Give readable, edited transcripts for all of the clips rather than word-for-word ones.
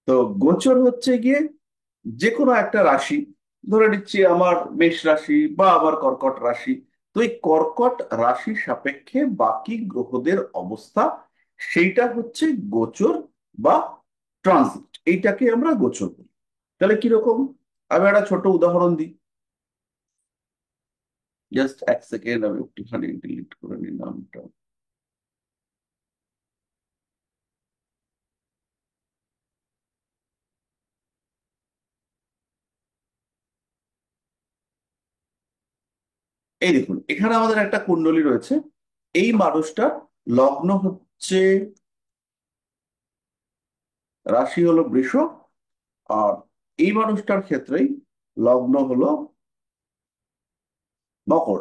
তো গোচর হচ্ছে গিয়ে যে কোনো একটা রাশি, ধরে নিচ্ছি আমার মেষ রাশি বা আমার কর্কট রাশি। তো এই কর্কট রাশি সাপেক্ষে বাকি গ্রহদের অবস্থা, সেইটা হচ্ছে গোচর বা ট্রানজিট, এইটাকে আমরা গোচর বলি। তাহলে কিরকম, আমি একটা ছোট উদাহরণ দিই। জাস্ট এক সেকেন্ড, আমি একটুখানি ডিলিট করে নিই নামটা। এই দেখুন, এখানে আমাদের একটা কুণ্ডলী রয়েছে। এই মানুষটার লগ্ন হচ্ছে, রাশি হলো বৃষ, আর এই মানুষটার ক্ষেত্রেই লগ্ন হলো মকর।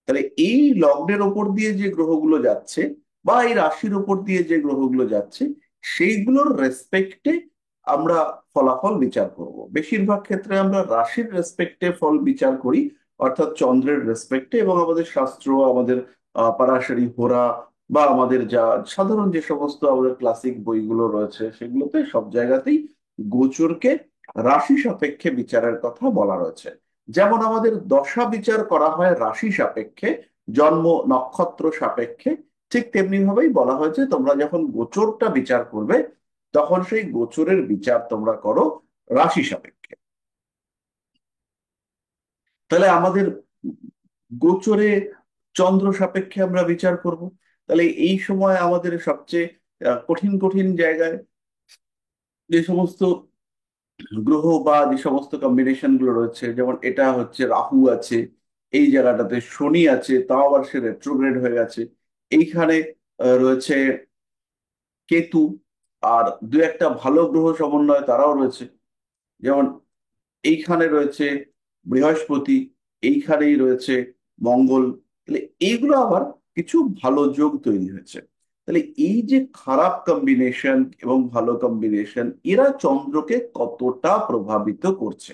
তাহলে এই লগ্নের ওপর দিয়ে যে গ্রহগুলো যাচ্ছে বা এই রাশির ওপর দিয়ে যে গ্রহগুলো যাচ্ছে, সেইগুলোর রেসপেক্টে আমরা ফলাফল বিচার করব। বেশিরভাগ ক্ষেত্রে আমরা রাশির রেসপেক্টে ফল বিচার করি, অর্থাৎ চন্দ্রের রেসপেক্টে। এবং আমাদের শাস্ত্র, আমাদের পারাশরী হোরা বা আমাদের যা সাধারণ যে সমস্ত আমাদের ক্লাসিক বইগুলো রয়েছে, সেগুলোতে সব জায়গাতেই গোচরকে রাশি সাপেক্ষে বিচারের কথা বলা রয়েছে। যেমন আমাদের দশা বিচার করা হয় রাশি সাপেক্ষে, জন্ম নক্ষত্র সাপেক্ষে, ঠিক তেমনি ভাবেই বলা হয়েছে তোমরা যখন গোচরটা বিচার করবে, তখন সেই গোচরের বিচার তোমরা করো রাশি সাপেক্ষে। তাহলে আমাদের গোচরে চন্দ্র সাপেক্ষে আমরা বিচার করব। তাহলে এই সময় আমাদের সবচেয়ে কঠিন কঠিন জায়গায় যে সমস্ত গ্রহ বা যে সমস্ত কম্বিনেশন গুলো রয়েছে, যেমন এটা হচ্ছে রাহু আছে, এই জায়গাটাতে শনি আছে, তাও আবার সে রেট্রোগ্রেড হয়ে গেছে। এইখানে রয়েছে কেতু, আর দু একটা ভালো গ্রহ সমন্বয় তারাও রয়েছে। যেমন এইখানে রয়েছে বৃহস্পতি, এইখানেই রয়েছে মঙ্গল। তাহলে এইগুলো আবার কিছু ভালো যোগ তৈরি হয়েছে। তাহলে এই যে খারাপ কম্বিনেশন এবং ভালো কম্বিনেশন, এরা চন্দ্রকে কতটা প্রভাবিত করছে।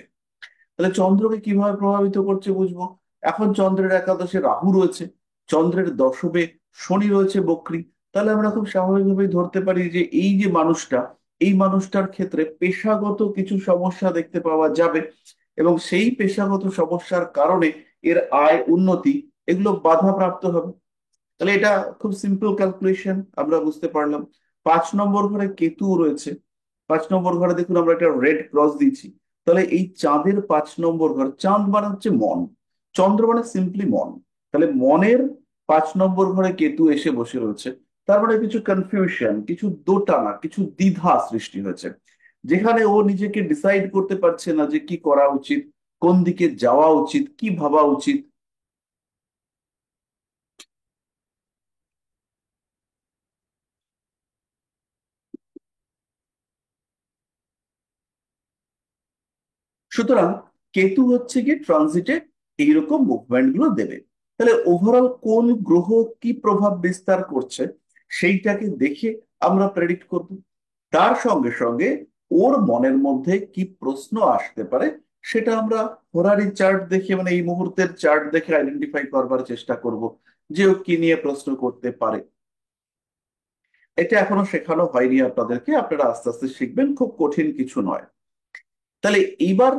তাহলে চন্দ্রকে কিভাবে প্রভাবিত করছে বুঝবো। এখন চন্দ্রের একাদশে রাহু রয়েছে, চন্দ্রের দশমে শনি রয়েছে বক্রী। তাহলে আমরা খুব স্বাভাবিকভাবেই ধরতে পারি যে এই যে মানুষটা, এই মানুষটার ক্ষেত্রে পেশাগত কিছু সমস্যা দেখতে পাওয়া যাবে। এবং সেই পেশাগত সমস্যার কারণে এর আয় উন্নতি এগুলো বাধাপ্রাপ্ত হবে। তাহলে এটা খুব সিম্পল ক্যালকুলেশন, আমরা বুঝতে পারলাম। 5 নম্বর ঘরে কেতু রয়েছে, 5 নম্বর ঘরে দেখুন আমরা একটা রেড ক্রস দিয়েছি। তাহলে এই চাঁদের 5 নম্বর ঘর, চাঁদ মানে হচ্ছে মন, চন্দ্র মানে সিম্পলি মন। তাহলে মনের 5 নম্বর ঘরে কেতু এসে বসে রয়েছে। তার মানে কিছু কনফিউশন, কিছু দোটানা, কিছু দ্বিধা সৃষ্টি হয়েছে, যেখানে ও নিজেকে ডিসাইড করতে পারছে না যে কি করা উচিত, কোন দিকে যাওয়া উচিত, কি ভাবা উচিত। সুতরাং কেতু হচ্ছে গিয়ে ট্রানজিটে এইরকম মুভমেন্ট গুলো দেবে। তাহলে ওভারঅল কোন গ্রহ কি প্রভাব বিস্তার করছে, সেইটাকে দেখে আমরা প্রেডিক্ট করব। তার সঙ্গে সঙ্গে ওর মনের মধ্যে কি প্রশ্ন আসতে পারে, সেটা আমরা হোরারি চার্ট দেখে, মানে এই মুহূর্তের চার্ট দেখে আইডেন্টিফাই করবার চেষ্টা করব যে ও কি নিয়ে প্রশ্ন করতে পারে। এটা এখনো শেখানো হয়নি আপনাদেরকে, আপনারা আস্তে আস্তে শিখবেন, খুব কঠিন কিছু নয়। তাহলে এইবার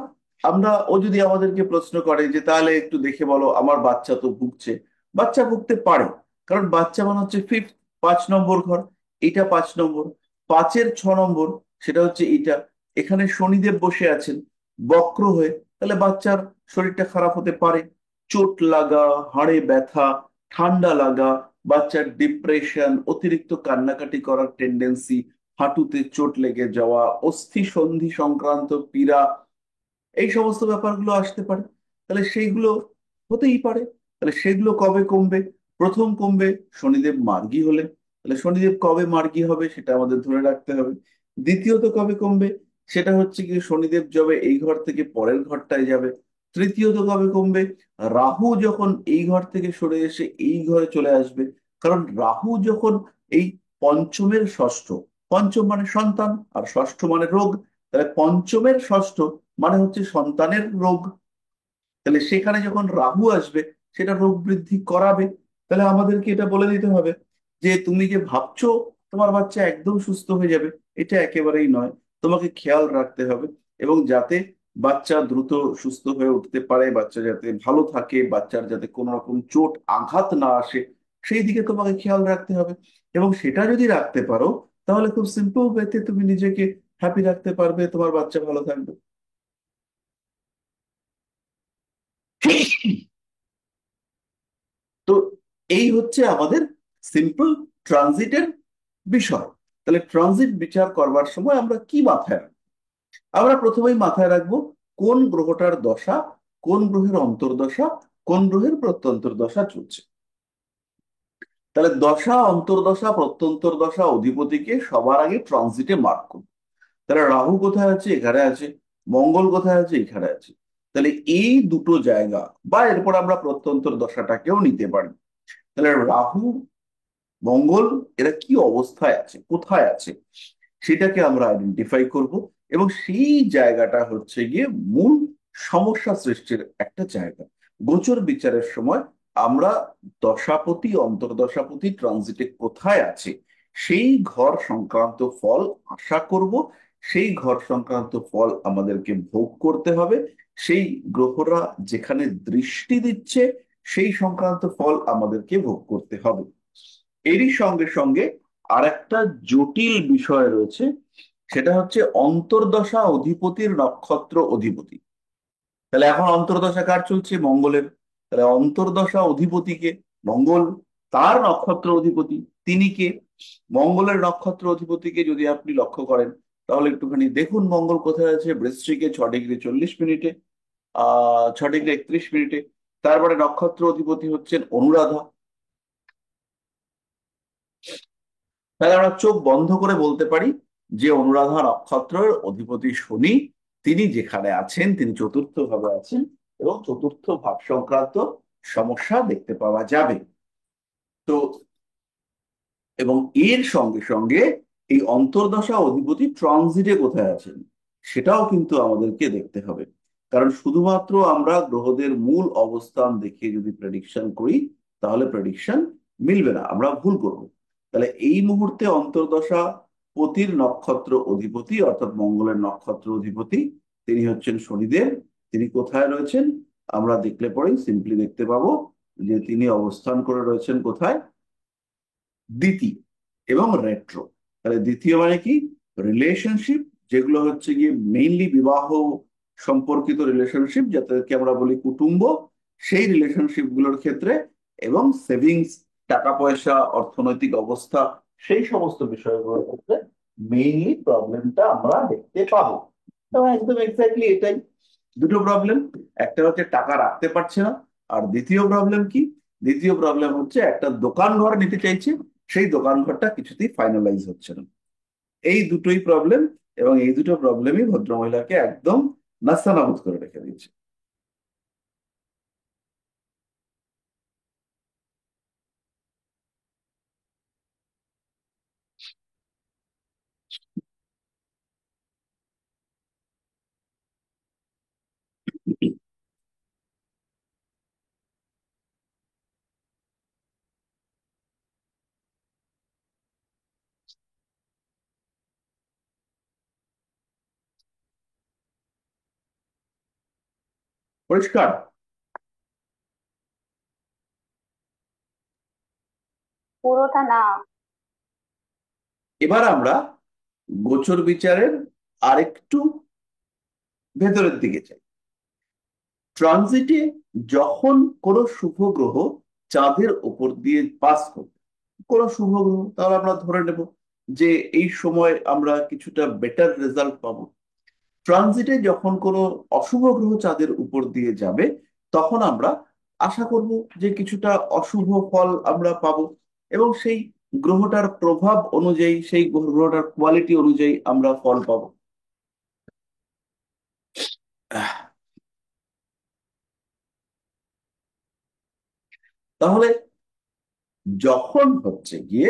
আমরা, ও যদি আমাদেরকে প্রশ্ন করে যে তাহলে একটু দেখে বলো আমার বাচ্চা তো ভুগছে, বাচ্চা ভুগতে পারে। কারণ বাচ্চা মানে হচ্ছে ফিফথ, 5 নম্বর ঘর, এটা 5 নম্বর, 5-এর 6 নম্বর, সেটা হচ্ছে এটা। এখানে শনিদেব বসে আছেন বক্র হয়ে। তাহলে বাচ্চার শরীরটা খারাপ হতে পারে, চোট লাগা, হাড়ে ব্যথা, ঠান্ডা লাগা, বাচ্চার ডিপ্রেশন, অতিরিক্ত কান্নাকাটি করার টেন্ডেন্সি, হাঁটুতে চোট লেগে যাওয়া, অস্থি সন্ধি সংক্রান্ত পীড়া, এই সমস্ত ব্যাপারগুলো আসতে পারে। তাহলে সেইগুলো হতেই পারে। তাহলে সেগুলো কবে কমবে? প্রথম কমবে শনিদেব মার্গী হলে। তাহলে শনিদেব কবে মার্গী হবে সেটা আমাদের ধরে রাখতে হবে। দ্বিতীয়ত কবে কমবে, সেটা হচ্ছে কি শনিদেব যবে এই ঘর থেকে পরের ঘরটায় যাবে। তৃতীয়ত কবে কমবে, রাহু যখন এই ঘর থেকে সরে এসে এই ঘরে চলে আসবে। কারণ রাহু যখন এই পঞ্চমের ষষ্ঠ, পঞ্চম মানে সন্তান আর ষষ্ঠ মানে রোগ, তাহলে পঞ্চমের ষষ্ঠ মানে হচ্ছে সন্তানের রোগ। তাহলে সেখানে যখন রাহু আসবে, সেটা রোগ বৃদ্ধি করাবে। তাহলে আমাদেরকে এটা বলে দিতে হবে যে তুমি যে ভাবছো তোমার বাচ্চা একদম সুস্থ হয়ে যাবে, এটা একেবারেই নয়। তোমাকে খেয়াল রাখতে হবে, এবং যাতে বাচ্চা দ্রুত সুস্থ হয়ে উঠতে পারে, বাচ্চা যাতে ভালো থাকে, বাচ্চার যাতে কোনো রকম চোট আঘাত না আসে, সেই দিকে তোমাকে খেয়াল রাখতে হবে। এবং সেটা যদি রাখতে পারো, তাহলে খুব সিম্পল ওয়েতে তুমি নিজেকে হ্যাপি রাখতে পারবে, তোমার বাচ্চা ভালো থাকবে। তো এই হচ্ছে আমাদের সিম্পল ট্রানজিটের বিষয়। তাহলে ট্রানজিট বিচার করবার সময় আমরা কি মাথায় রাখবো? আমরা প্রথমেই মাথায় রাখবো কোন গ্রহটার দশা, কোন গ্রহের অন্তর্দশা, কোন গ্রহের প্রত্যন্তর দশা চলছে। তাহলে দশা, অন্তর্দশা, প্রত্যন্তর দশা, অধিপতিকে সবার আগে ট্রানজিটে মার্ক করবো। তাহলে রাহু কোথায় আছে? এখানে আছে। মঙ্গল কোথায় আছে? এখানে আছে। তাহলে এই দুটো জায়গা, বা এরপর আমরা প্রত্যন্তর দশাটাকেও নিতে পারি। তাহলে রাহু, মঙ্গল, এরা কি অবস্থায় আছে, কোথায় আছে, সেটাকে আমরা আইডেন্টিফাই করব। এবং সেই জায়গাটা হচ্ছে গিয়ে মূল সমস্যা সৃষ্টির একটা জায়গা। গোচর বিচারের সময় আমরা দশাপতি, অন্তর্দশাপতি ট্রানজিটে কোথায় আছে, সেই ঘর সংক্রান্ত ফল আশা করব। সেই ঘর সংক্রান্ত ফল আমাদেরকে ভোগ করতে হবে। সেই গ্রহরা যেখানে দৃষ্টি দিচ্ছে, সেই সংক্রান্ত ফল আমাদেরকে ভোগ করতে হবে। এরই সঙ্গে সঙ্গে আর একটা জটিল বিষয় রয়েছে, সেটা হচ্ছে অন্তর্দশা অধিপতির নক্ষত্র অধিপতি। তাহলে এখন অন্তর্দশা কার চলছে? মঙ্গলের। তাহলে অন্তর্দশা অধিপতিকে, মঙ্গল, তার নক্ষত্র অধিপতি তিনি কে? মঙ্গলের নক্ষত্র অধিপতিকে যদি আপনি লক্ষ্য করেন, তাহলে একটুখানি দেখুন মঙ্গল কোথায় আছে। বৃশ্চিকে 6 ডিগ্রি 40 মিনিটে, 6 ডিগ্রি 31 মিনিটে। তারপরে নক্ষত্র অধিপতি হচ্ছেন অনুরাধা। তাহলে আমরা চোখ বন্ধ করে বলতে পারি যে অনুরাধা নক্ষত্রের অধিপতি শনি, তিনি যেখানে আছেন, তিনি চতুর্থ ভাবে আছেন, এবং চতুর্থ ভাব সংক্রান্ত সমস্যা দেখতে পাওয়া যাবে। তো এবং এর সঙ্গে সঙ্গে এই অন্তর্দশা অধিপতি ট্রানজিটে কোথায় আছেন, সেটাও কিন্তু আমাদেরকে দেখতে হবে। কারণ শুধুমাত্র আমরা গ্রহদের মূল অবস্থান দেখে যদি প্রেডিকশন করি, তাহলে প্রেডিকশন মিলবে না, আমরা ভুল করব। তাহলে এই মুহূর্তে অন্তর্দশা পতির নক্ষত্র অধিপতি, অর্থাৎ মঙ্গলের নক্ষত্র অধিপতি, তিনি হচ্ছেন শনিদেব। তিনি কোথায় রয়েছেন? আমরা দেখলে পরেই সিম্পলি দেখতে পাবো যে তিনি অবস্থান করে রয়েছেন কোথায়? দ্বিতীয় এবং রেট্রো। তাহলে দ্বিতীয় মানে কি? রিলেশনশিপ, যেগুলো হচ্ছে গিয়ে মেইনলি বিবাহ সম্পর্কিত রিলেশনশিপ, যাদেরকে আমরা বলি কুটুম্ব, সেই রিলেশনশিপ গুলোর ক্ষেত্রে, এবং সেভিংস, টাকা পয়সা, অর্থনৈতিক অবস্থা, সেই সমস্ত বিষয়গুলোর ক্ষেত্রে মেইনলি প্রবলেমটা আমরা দেখতে পাবো। তো একদম এক্স্যাক্টলি এটাই। দুটো প্রবলেম, একটা হচ্ছে টাকা রাখতে পারছে না, আর দ্বিতীয় প্রবলেম কি? দ্বিতীয় প্রবলেম হচ্ছে একটা দোকান ঘর নিতে চাইছে, সেই দোকান ঘরটা কিছুতেই ফাইনালাইজ হচ্ছে না। এই দুটোই প্রবলেম, এবং এই দুটো প্রবলেমই ভদ্রমহিলাকে একদম নাস্তানাবুদ করে রেখে দিয়েছে। পরিষ্কার? পুরোটা না। এবার আমরা গোচর বিচারের আরেকটু ভেতরের দিকে যাই। ট্রানজিটে যখন কোনো শুভ গ্রহ চাঁদের উপর দিয়ে পাস করবে, কোনো শুভ গ্রহ, তাহলে আমরা ধরে নেব যে এই সময় আমরা কিছুটা বেটার রেজাল্ট পাবো। ট্রানজিটে যখন কোনো অশুভ গ্রহ চাঁদের উপর দিয়ে যাবে, তখন আমরা আশা করব যে কিছুটা অশুভ ফল আমরা পাবো। এবং সেই গ্রহটার প্রভাব অনুযায়ী, সেই গ্রহটার কোয়ালিটি অনুযায়ী আমরা ফল পাবো। তাহলে যখন হচ্ছে গিয়ে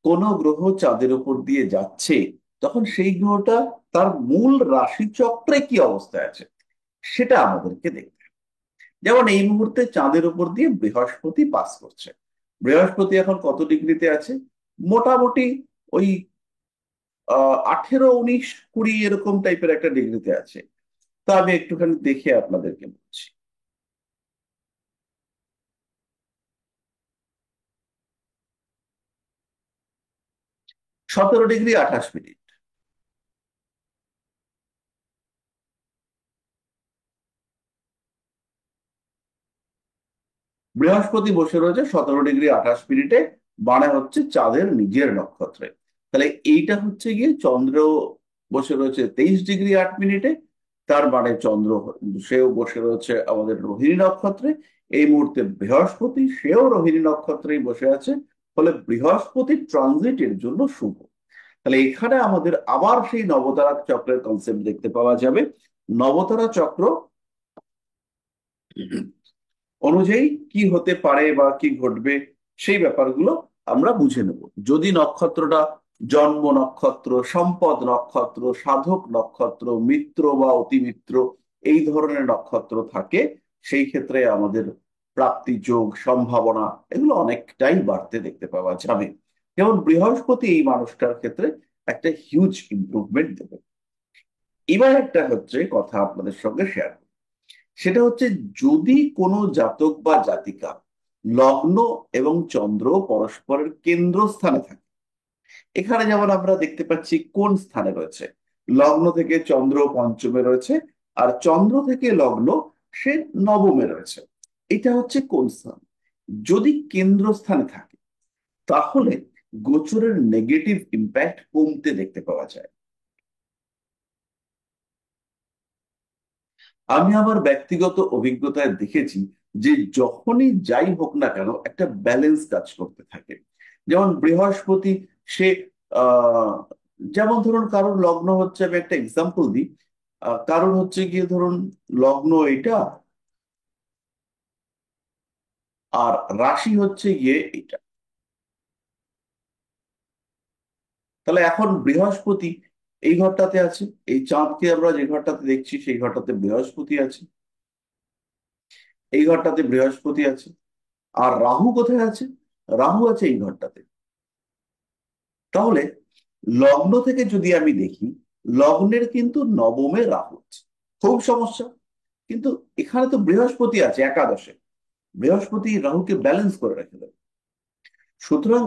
কোনো গ্রহ চাঁদের উপর দিয়ে যাচ্ছে, তখন সেই গ্রহটা তার মূল রাশিচক্রে কি অবস্থায় আছে, সেটা আমাদেরকে দেখতে হবে। যেমন এই মুহূর্তে চাঁদের উপর দিয়ে বৃহস্পতি পাস করছে। বৃহস্পতি এখন কত ডিগ্রিতে আছে? মোটামুটি ওই 18, 19, 20 এরকম টাইপের একটা ডিগ্রিতে আছে। তো আমি একটুখানি দেখে আপনাদেরকে বলছি। 17°28'। বৃহস্পতি বসে রয়েছে 17°28', মানে হচ্ছে চাঁদের নিজের নক্ষত্রে। তাহলে এইটা হচ্ছে গিয়ে চন্দ্র বসে রয়েছে 23°8'। তার মানে চন্দ্র সেও বসে রয়েছে আমাদের রোহিণী নক্ষত্রে। এই মুহূর্তে বৃহস্পতি সেও রোহিণী নক্ষত্রেই বসে আছে। ফলে বৃহস্পতি ট্রানজিটের জন্য শুভ। তাহলে এখানে আমাদের আবার সেই নবতারা চক্রের কনসেপ্ট দেখতে পাওয়া যাবে। নবতারা চক্র অনুযায়ী কি হতে পারে বা কি ঘটবে, সেই ব্যাপারগুলো আমরা বুঝে নেব। যদি নক্ষত্রটা জন্ম নক্ষত্র, সম্পদ নক্ষত্র, সাধক নক্ষত্র, মিত্র বা অতিমিত্র এই ধরনের নক্ষত্র থাকে, সেই ক্ষেত্রে আমাদের প্রাপ্তি যোগ সম্ভাবনা এগুলো অনেকটাই বাড়তে দেখতে পাওয়া যাবে। যেমন বৃহস্পতি এই মানুষটার ক্ষেত্রে একটা হিউজ ইমপ্রুভমেন্ট দেবে। এবার একটা হচ্ছে কথা আপনাদের সঙ্গে শেয়ার, সেটা হচ্ছে যদি কোনো জাতক বা জাতিকা লগ্ন এবং চন্দ্র পরস্পরের কেন্দ্রস্থানে থাকে। এখানে যেমন আমরা দেখতে পাচ্ছি কোন স্থানে রয়েছে, লগ্ন থেকে চন্দ্র পঞ্চমে রয়েছে, আর চন্দ্র থেকে লগ্ন সে নবমে রয়েছে। এটা হচ্ছে কোন স্থান? যদি কেন্দ্রস্থানে থাকে তাহলে গোচরের নেগেটিভ ইম্প্যাক্ট কমতে দেখতে পাওয়া যায়। আমি আমার ব্যক্তিগত অভিজ্ঞতায় দেখেছি যে যখনই যাই হোক না কেন একটা ব্যালেন্স কাজ করতে থাকে। যেমন বৃহস্পতি সে আহ যেমন ধরুন কারোর লগ্ন হচ্ছে, আমি একটা এক্সাম্পল দিই, কারণ হচ্ছে গিয়ে ধরুন লগ্ন এটা আর রাশি হচ্ছে গিয়ে এটা। তাহলে এখন বৃহস্পতি এই ঘরটাতে আছে, এই চাঁদকে আমরা যে ঘরটাতে দেখছি সেই ঘরটাতে বৃহস্পতি আছে, এই ঘরটাতে বৃহস্পতি আছে। আর রাহু কোথায় আছে? রাহু আছে এই ঘরটাতে। তাহলে লগ্ন থেকে যদি আমি দেখি, লগ্নের কিন্তু নবমে রাহু আছে। খুব সমস্যা। কিন্তু এখানে তো বৃহস্পতি আছে একাদশে, বৃহস্পতি রাহুকে ব্যালেন্স করে রেখে দেবে। সুতরাং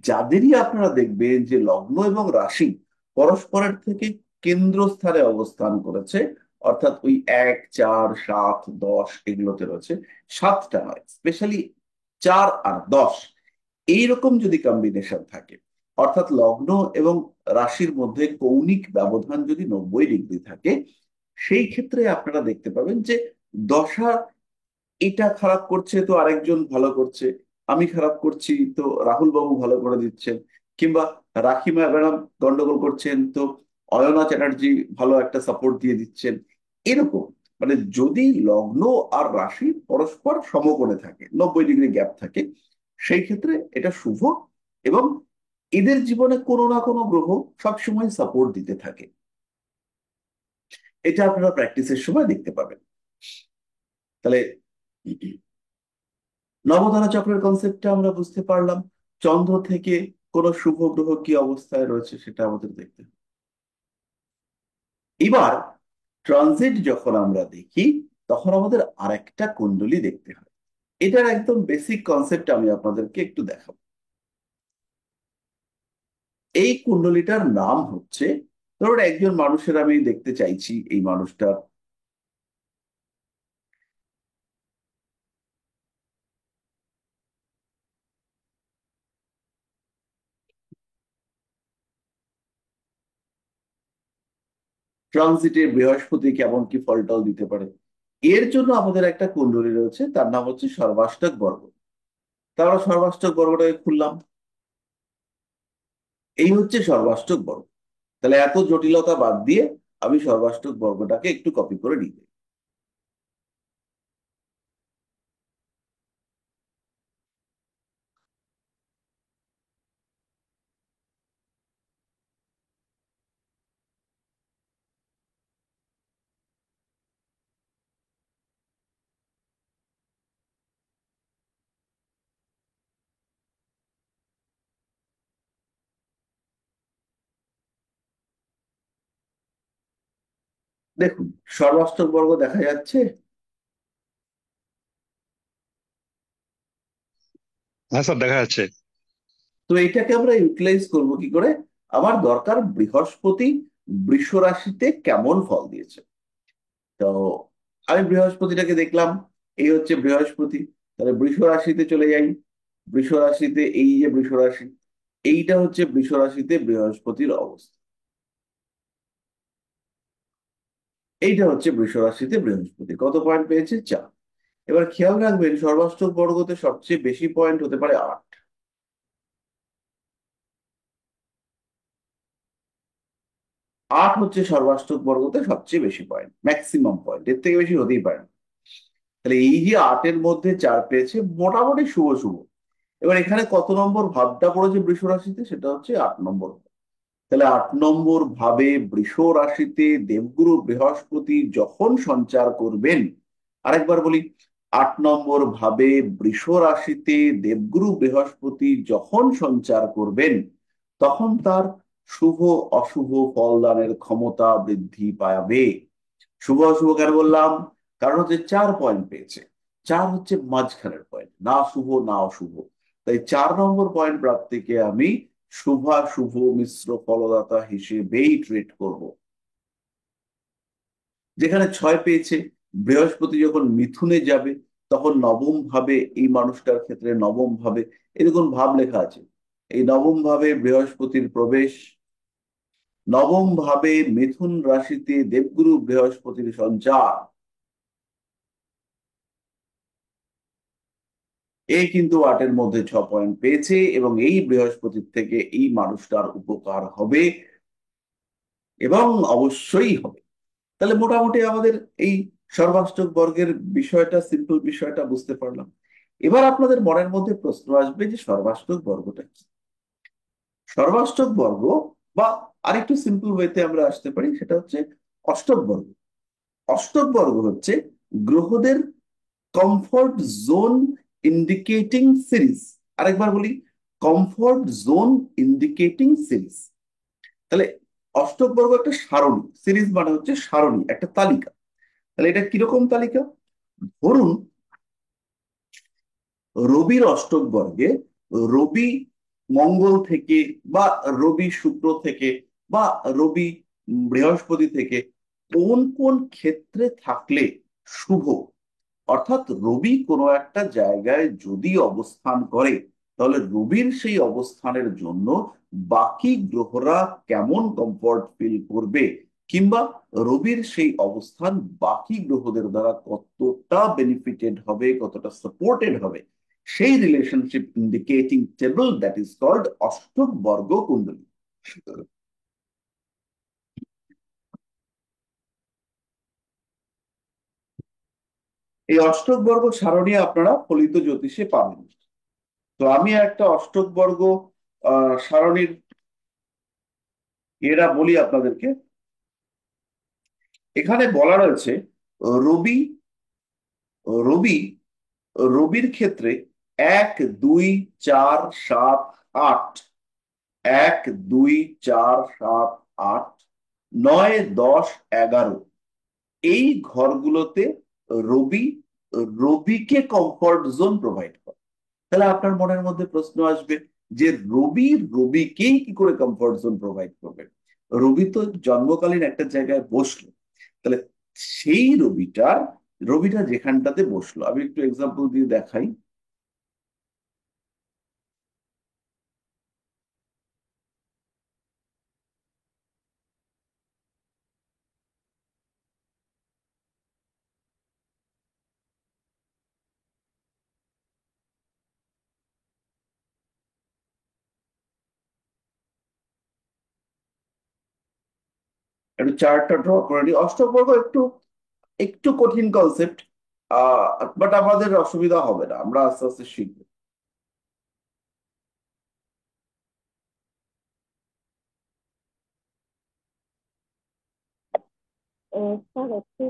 যাদেরই আপনারা দেখবেন যে লগ্ন এবং রাশি পরস্পরের থেকে কেন্দ্রস্থানে অবস্থান করেছে, অর্থাৎ ওই 1, 4, 7, 10 এগুলোতে রয়েছে, সাতটা নয়, স্পেশালি 4 আর 10, এইরকম যদি কম্বিনেশন থাকে, অর্থাৎ লগ্ন এবং রাশির মধ্যে কৌণিক ব্যবধান যদি 90° থাকে, সেই ক্ষেত্রে আপনারা দেখতে পাবেন যে দশা এটা খারাপ করছে তো আরেকজন ভালো করছে, আমি খারাপ করছি তো রাহুল বাবু ভালো করে দিচ্ছেন, কিংবা রাখিমা ম্যাডাম গন্ডগোল করছেন তো অয়না চ্যাটার্জি ভালো একটা সাপোর্ট দিয়ে দিচ্ছেন। এরকম মানে যদি লগ্ন আর রাশি পরস্পর সমকোণে থাকে, 90° গ্যাপ থাকে, সেই ক্ষেত্রে এটা শুভ। এবং এদের জীবনে কোনো না কোনো গ্রহ সবসময় সাপোর্ট দিতে থাকে। এটা আপনারা প্র্যাকটিসের সময় দেখতে পাবেন। তাহলে নবধারা চক্রের কনসেপ্টটা আমরা বুঝতে পারলাম। চন্দ্র থেকে কোন শুভ গ্রহ কি অবস্থায় রয়েছে সেটা আমাদের দেখতে হবে। এবার ট্রানজিট যখন আমরা দেখি, তখন আমাদের আরেকটা কুণ্ডলী দেখতে হয়। এটার একদম বেসিক কনসেপ্ট আমি আপনাদেরকে একটু দেখাবো। এই কুণ্ডলীটার নাম হচ্ছে, ধরুন একজন মানুষের আমি দেখতে চাইছি এই মানুষটার ট্রানজিটে বৃহস্পতি কেমন কি ফলটল দিতে পারে। এর জন্য আমাদের একটা কুণ্ডলী রয়েছে, তার নাম হচ্ছে সর্বাষ্টক বর্গ। তাহলে সর্বাষ্টক বর্গটাকে খুললাম, এই হচ্ছে সর্বাষ্টক বর্গ। তাহলে এত জটিলতা বাদ দিয়ে আমি সর্বাষ্টক বর্গটাকে একটু কপি করে নিই। দেখুন, সর্বাষ্টক বর্গ দেখা যাচ্ছে। হ্যাঁ স্যার, দেখা যাচ্ছে। তো এটাকে আমরা ইউটিলাইজ করব কি করে? আমার দরকার বৃহস্পতি বৃষ রাশিতে কেমন ফল দিয়েছে। তো আমি বৃহস্পতিটাকে দেখলাম, এই হচ্ছে বৃহস্পতি। তাহলে বৃষ রাশিতে চলে যাই। বৃষ রাশিতে এই যে বৃষ রাশি, এইটা হচ্ছে বৃষ রাশিতে বৃহস্পতির অবস্থা। এইটা হচ্ছে বৃষ রাশিতে বৃহস্পতি কত পয়েন্ট পেয়েছে? 4। এবার খেয়াল রাখবেন, সর্বাষ্টক বর্গতে সবচেয়ে বেশি পয়েন্ট হতে পারে 8। 8 হচ্ছে সর্বাষ্টক বর্গতে সবচেয়ে বেশি পয়েন্ট, ম্যাক্সিমাম পয়েন্ট, এর থেকে বেশি হতেই পারে না। তাহলে এই যে 8-এর মধ্যে 4 পেয়েছে, মোটামুটি শুভ শুভ। এবার এখানে কত নম্বর ভাবটা পড়েছে বৃষ রাশিতে? সেটা হচ্ছে 8 নম্বর। তাহলে 8 নম্বর ভাবে বৃষ রাশিতে দেবগুরু বৃহস্পতি যখন সঞ্চার করবেন, আরেকবার বলি, 8 নম্বর ভাবে বৃষ রাশিতে দেবগুরু বৃহস্পতি যখন সঞ্চার করবেন, তখন তার শুভ অশুভ ফলদানের ক্ষমতা বৃদ্ধি পাবে। শুভ অশুভ কেন বললাম? কারণ হচ্ছে 4 পয়েন্ট পেয়েছে। 4 হচ্ছে মাঝখানের পয়েন্ট, না শুভ না অশুভ। তাই 4 নম্বর পয়েন্ট প্রাপ্তিকে আমি শুভাশুভ মিশ্র ফলদাতা হিসেবেই ট্রিট করব। যেখানে 6 পেয়েছে, বৃহস্পতি যখন মিথুনে যাবে, তখন নবম ভাবে এই মানুষটার ক্ষেত্রে নবম ভাবে এরকম ভাব লেখা আছে। এই নবম ভাবে বৃহস্পতির প্রবেশ, নবম ভাবে মিথুন রাশিতে দেবগুরু বৃহস্পতির সঞ্চার, এই কিন্তু 8-এর মধ্যে 6 পয়েন্ট পেয়েছে, এবং এই বৃহস্পতির থেকে এই মানুষটার উপকার হবে, এবং অবশ্যই হবে। তাহলে মোটামুটি আমাদের এই সর্বাষ্টক বর্গের বিষয়টা, সিম্পল বিষয়টা বুঝতে পারলাম। এবার আপনাদের মনের মধ্যে প্রশ্ন আসবে যে সর্বাষ্টক বর্গটা কি। সর্বাষ্টক বর্গ, বা আরেকটু সিম্পল ওয়েতে আমরা আসতে পারি, সেটা হচ্ছে অষ্টক বর্গ। অষ্টক বর্গ হচ্ছে গ্রহদের কমফোর্ট জোন ইন্ডিকেটিং সিরিজ। আরেকবার বলি, কমফোর্ট জোন ইন্ডিকেটিং সিরিজ। তাহলে অষ্টক বর্গ একটা সারণী, সিরিজ মানে হচ্ছে সারণী, একটা তালিকা। তাহলে এটা কিরকম তালিকা? ধরুন, রবির অষ্টক বর্গে রবি মঙ্গল থেকে, বা রবি শুক্র থেকে, বা রবি বৃহস্পতি থেকে কোন কোন ক্ষেত্রে থাকলে শুভ। অর্থাৎ রবি কোনো একটা জায়গায় যদি অবস্থান করে, তাহলে রবির সেই অবস্থানের জন্য বাকি গ্রহরা কেমন কমফর্ট ফিল করবে, কিংবা রবির সেই অবস্থান বাকি গ্রহদের দ্বারা কতটা বেনিফিটেড হবে, কতটা সাপোর্টেড হবে, সেই relationship indicating table, that is called অষ্টক বর্গ কুণ্ডলী। এই অষ্টক বর্গ সারণী আপনারা ফলিত জ্যোতিষে পাবেন। তো আমি একটা অষ্টক বর্গ সারণীর এরা বলি আপনাদেরকে। এখানে বলা রয়েছে, রবি রবি রবির ক্ষেত্রে 1 2 4 7 8, 1 2 4 7 8, 9 10 11, এই ঘরগুলোতে রবি রবিকে কমফর্ট জোন প্রোভাইড করে। তাহলে আপনার মনের মধ্যে প্রশ্ন আসবে যে রবি রবিকেই কি করে কমফর্ট জোন প্রোভাইড করবে? রবি তো জন্মকালীন একটা জায়গায় বসলো। তাহলে সেই রবিটার, রবিটা যেখানটাতে বসলো, আমি একটু এক্সাম্পল দিয়ে দেখাই। একটু চার্টটা ড্র করে নিই। অষ্টবর্গ একটু একটু কঠিন কনসেপ্ট, বাট আমাদের অসুবিধা হবে না, আমরা আস্তে আস্তে শিখবো। স্যার একটু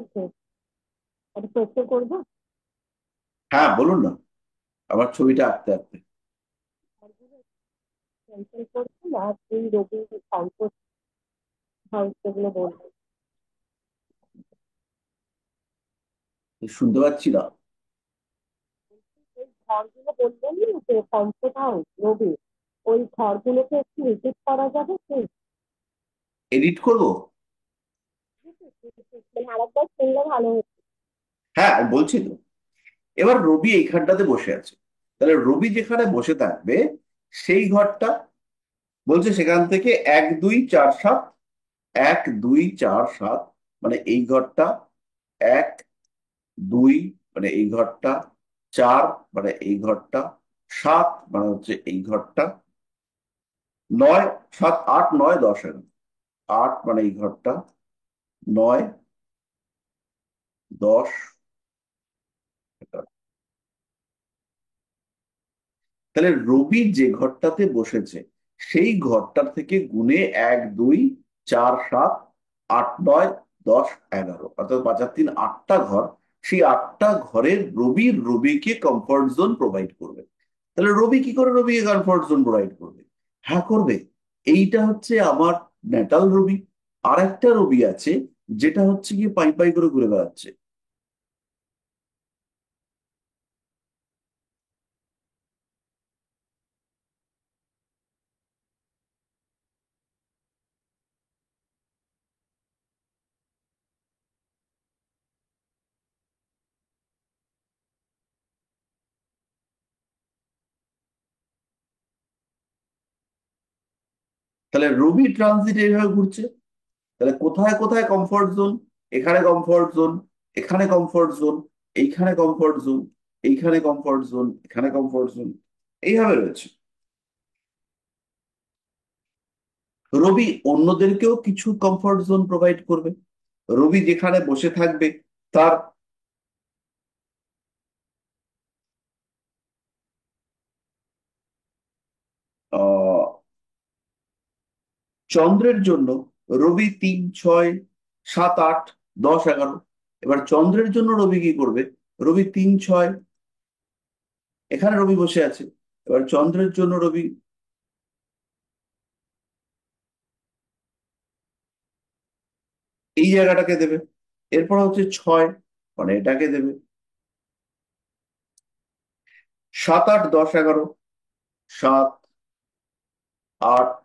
একটা প্রশ্ন করবো। হ্যাঁ বলুন না, আমার ছবিটা আঁকতে আঁকতে। ক্যান্সেল করছি আর এই রোগী হাউস, হাউস যেগুলো বলবো। শুনতে পাচ্ছি না। ওই ঘরগুলো বললেন না যে কমফোর্ট হাউস রবি, ওই ঘরগুলোকে একটু রিপিট করা যাবে কি? এডিট করব? মানে আরেকবার শুনলে ভালো হতো। হ্যাঁ, আমি বলছি তো। এবার রবি এইখানটাতে বসে আছে, তাহলে রবি যেখানে বসে থাকবে সেই ঘরটা বলছে সেখান থেকে 1 2 4 7, 1 2 4 7, মানে এই ঘরটা 1 2, মানে এই ঘরটা 4, মানে এই ঘরটা 7, মানে হচ্ছে এই ঘরটা 9, 7 8 9 10 11, 8 মানে এই ঘরটা 9 10 11। তাহলে রবি যে ঘরটাতে বসেছে সেই ঘরটার থেকে গুণে 1 2 4 7 8 9 10 11, অর্থাৎ 5 আর 3 8টা ঘর। সেই 8টা ঘরের রবি রবিকে কমফর্ট জোন প্রোভাইড করবে। তাহলে রবি কি করে রবিকে কমফর্ট জোন প্রোভাইড করবে? হ্যাঁ, করবে। এইটা হচ্ছে আমার ন্যাটাল রবি। আর একটা রবি আছে যেটা হচ্ছে গিয়ে পাই পাই করে ঘুরে বেড়াচ্ছে। তাহলে রবি ট্রানজিট এইভাবে ঘুরছে। তাহলে কোথায় কোথায় কমফর্ট জোন? এখানে কমফর্ট জোন, এখানে কমফর্ট জোন, এইখানে কমফর্ট জোন, এইখানে কমফর্ট জোন, এখানে কমফর্ট জোন, এইভাবে রয়েছে। রবি অন্যদেরকেও কিছু কমফর্ট জোন প্রোভাইড করবে। রবি যেখানে বসে থাকবে তার আহ চন্দ্রের জন্য রবি 3 6 7 8 10 11। এবার চন্দ্রের জন্য রবি কি করবে? রবি 3 6, এখানে রবি বসে আছে। এবার চন্দ্রের জন্য রবি এই জায়গাটাকে দেবে। এরপর হচ্ছে 6, মানে এটাকে দেবে। 7 8 10 11, 7 8।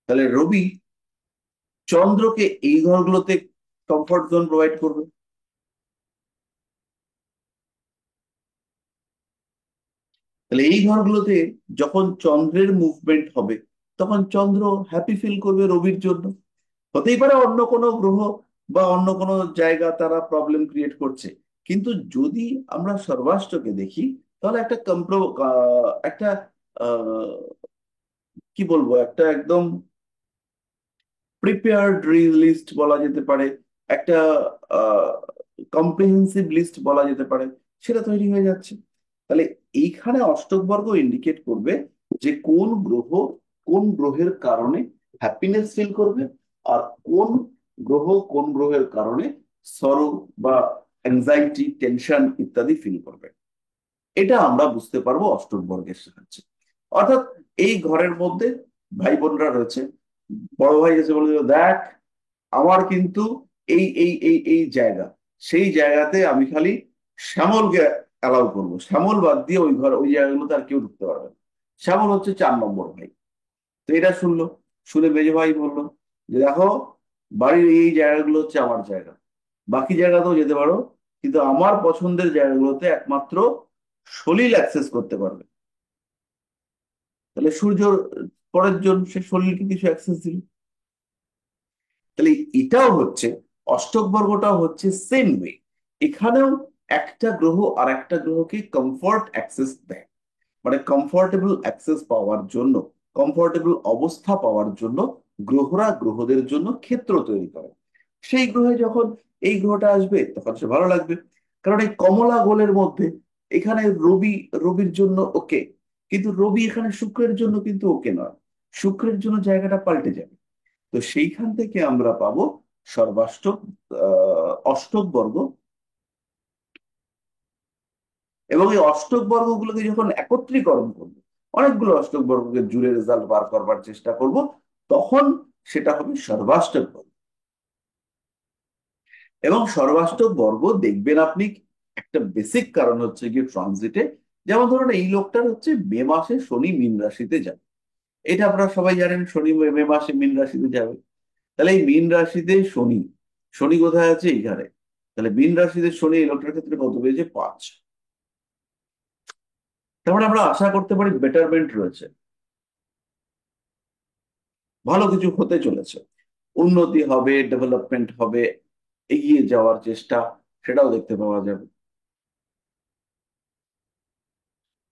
তাহলে রবি চন্দ্রকে এই ঘরগুলোতে কমফর্ট জোন প্রোভাইড করবে। তাহলে এই ঘরগুলোতে যখন চন্দ্রের মুভমেন্ট হবে তখন চন্দ্র হ্যাপি ফিল করবে রবির জন্য। হতেই পারে অন্য কোনো গ্রহ বা অন্য কোনো জায়গা তারা প্রবলেম ক্রিয়েট করছে, কিন্তু যদি আমরা সর্বাষ্টকে দেখি তাহলে একটা একটা আহ, কি বলবো, একটা একদম প্রিপেয়ার্ড লিস্ট বলা যেতে পারে, একটা কম্প্রিহেন্সিভ লিস্ট বলা যেতে পারে, সেটা তৈরি হয়ে যাচ্ছে। তাহলে এইখানে অষ্টক বর্গ ইন্ডিকেট করবে যে কোন গ্রহ কোন গ্রহের কারণে হ্যাপিনেস ফিল করবে, আর কোন গ্রহ কোন গ্রহের কারণে সরো বা অ্যাংজাইটি টেনশন ইত্যাদি ফিল করবে। এটা আমরা বুঝতে পারবো অষ্টক বর্গের সাহায্যে। অর্থাৎ এই ঘরের মধ্যে ভাই বোনরা রয়েছে, বড় ভাই এসে বলে দিল, দেখ আমার কিন্তু এই জায়গা, সেই জায়গাতে আমি খালি শ্যামলকে অ্যালাউ করবো, শ্যামল বাদ দিয়ে ওই ঘর ওই জায়গাগুলোতে আর কেউ ঢুকতে পারবে না। শ্যামল হচ্ছে 4 নম্বর ভাই। তো এটা শুনলো, শুনে মেজে ভাই বললো যে দেখো, বাড়ির এই জায়গাগুলো হচ্ছে আমার জায়গা, বাকি জায়গাতেও যেতে পারো, কিন্তু আমার পছন্দের জায়গাগুলোতে একমাত্র সলিল অ্যাক্সেস করতে পারবে। তাহলে সূর্যর পরের জন সে সলিলকে কিছু অ্যাক্সেস দিল। তাহলে এটাও হচ্ছে অষ্টক বর্গটাও হচ্ছে সেম ওয়ে। এখানেও একটা গ্রহ আর একটা গ্রহকে কমফর্ট অ্যাক্সেস দেয়, মানে কমফোর্টেবল অ্যাক্সেস পাওয়ার জন্য, কমফোর্টেবল অবস্থা পাওয়ার জন্য গ্রহরা গ্রহদের জন্য ক্ষেত্র তৈরি করে। সেই গ্রহে যখন এই গ্রহটা আসবে তখন সে ভালো লাগবে, কারণ এই কমলা গোলের মধ্যে এখানে রবি, রবির জন্য ওকে, কিন্তু রবি এখানে শুক্রের জন্য কিন্তু ওকে নয়, শুক্রের জন্য জায়গাটা পাল্টে যাবে। তো সেইখান থেকে আমরা পাবো সর্বাষ্টক অষ্টক বর্গ। এবং এই অষ্টক বর্গগুলোকে যখন একত্রীকরণ করবো, অনেকগুলো অষ্টক বর্গকে জুড়ে রেজাল্ট বার করবার চেষ্টা করব, তখন সেটা হবে সর্বাষ্টক বর্গ। এবং সর্বাষ্টক বর্গ দেখবেন আপনি, একটা বেসিক কারণ হচ্ছে কি ট্রানজিটে, যেমন ধরুন এই লোকটার হচ্ছে মে মাসে শনি মীন রাশিতে যাবে, এটা আপনারা সবাই জানেন, শনি মে মাসে মীন রাশিতে যাবে। তাহলে এই মীন রাশিতে শনি, শনি কোথায় আছে? এইখানে। তাহলে মীন রাশিতে শনি এই লোকটার ক্ষেত্রে কত পেয়েছে? 5। তার মানে আমরা আশা করতে পারি বেটারমেন্ট রয়েছে, ভালো কিছু হতে চলেছে, উন্নতি হবে, ডেভেলপমেন্ট হবে, এগিয়ে যাওয়ার চেষ্টা, সেটাও দেখতে পাওয়া যাবে।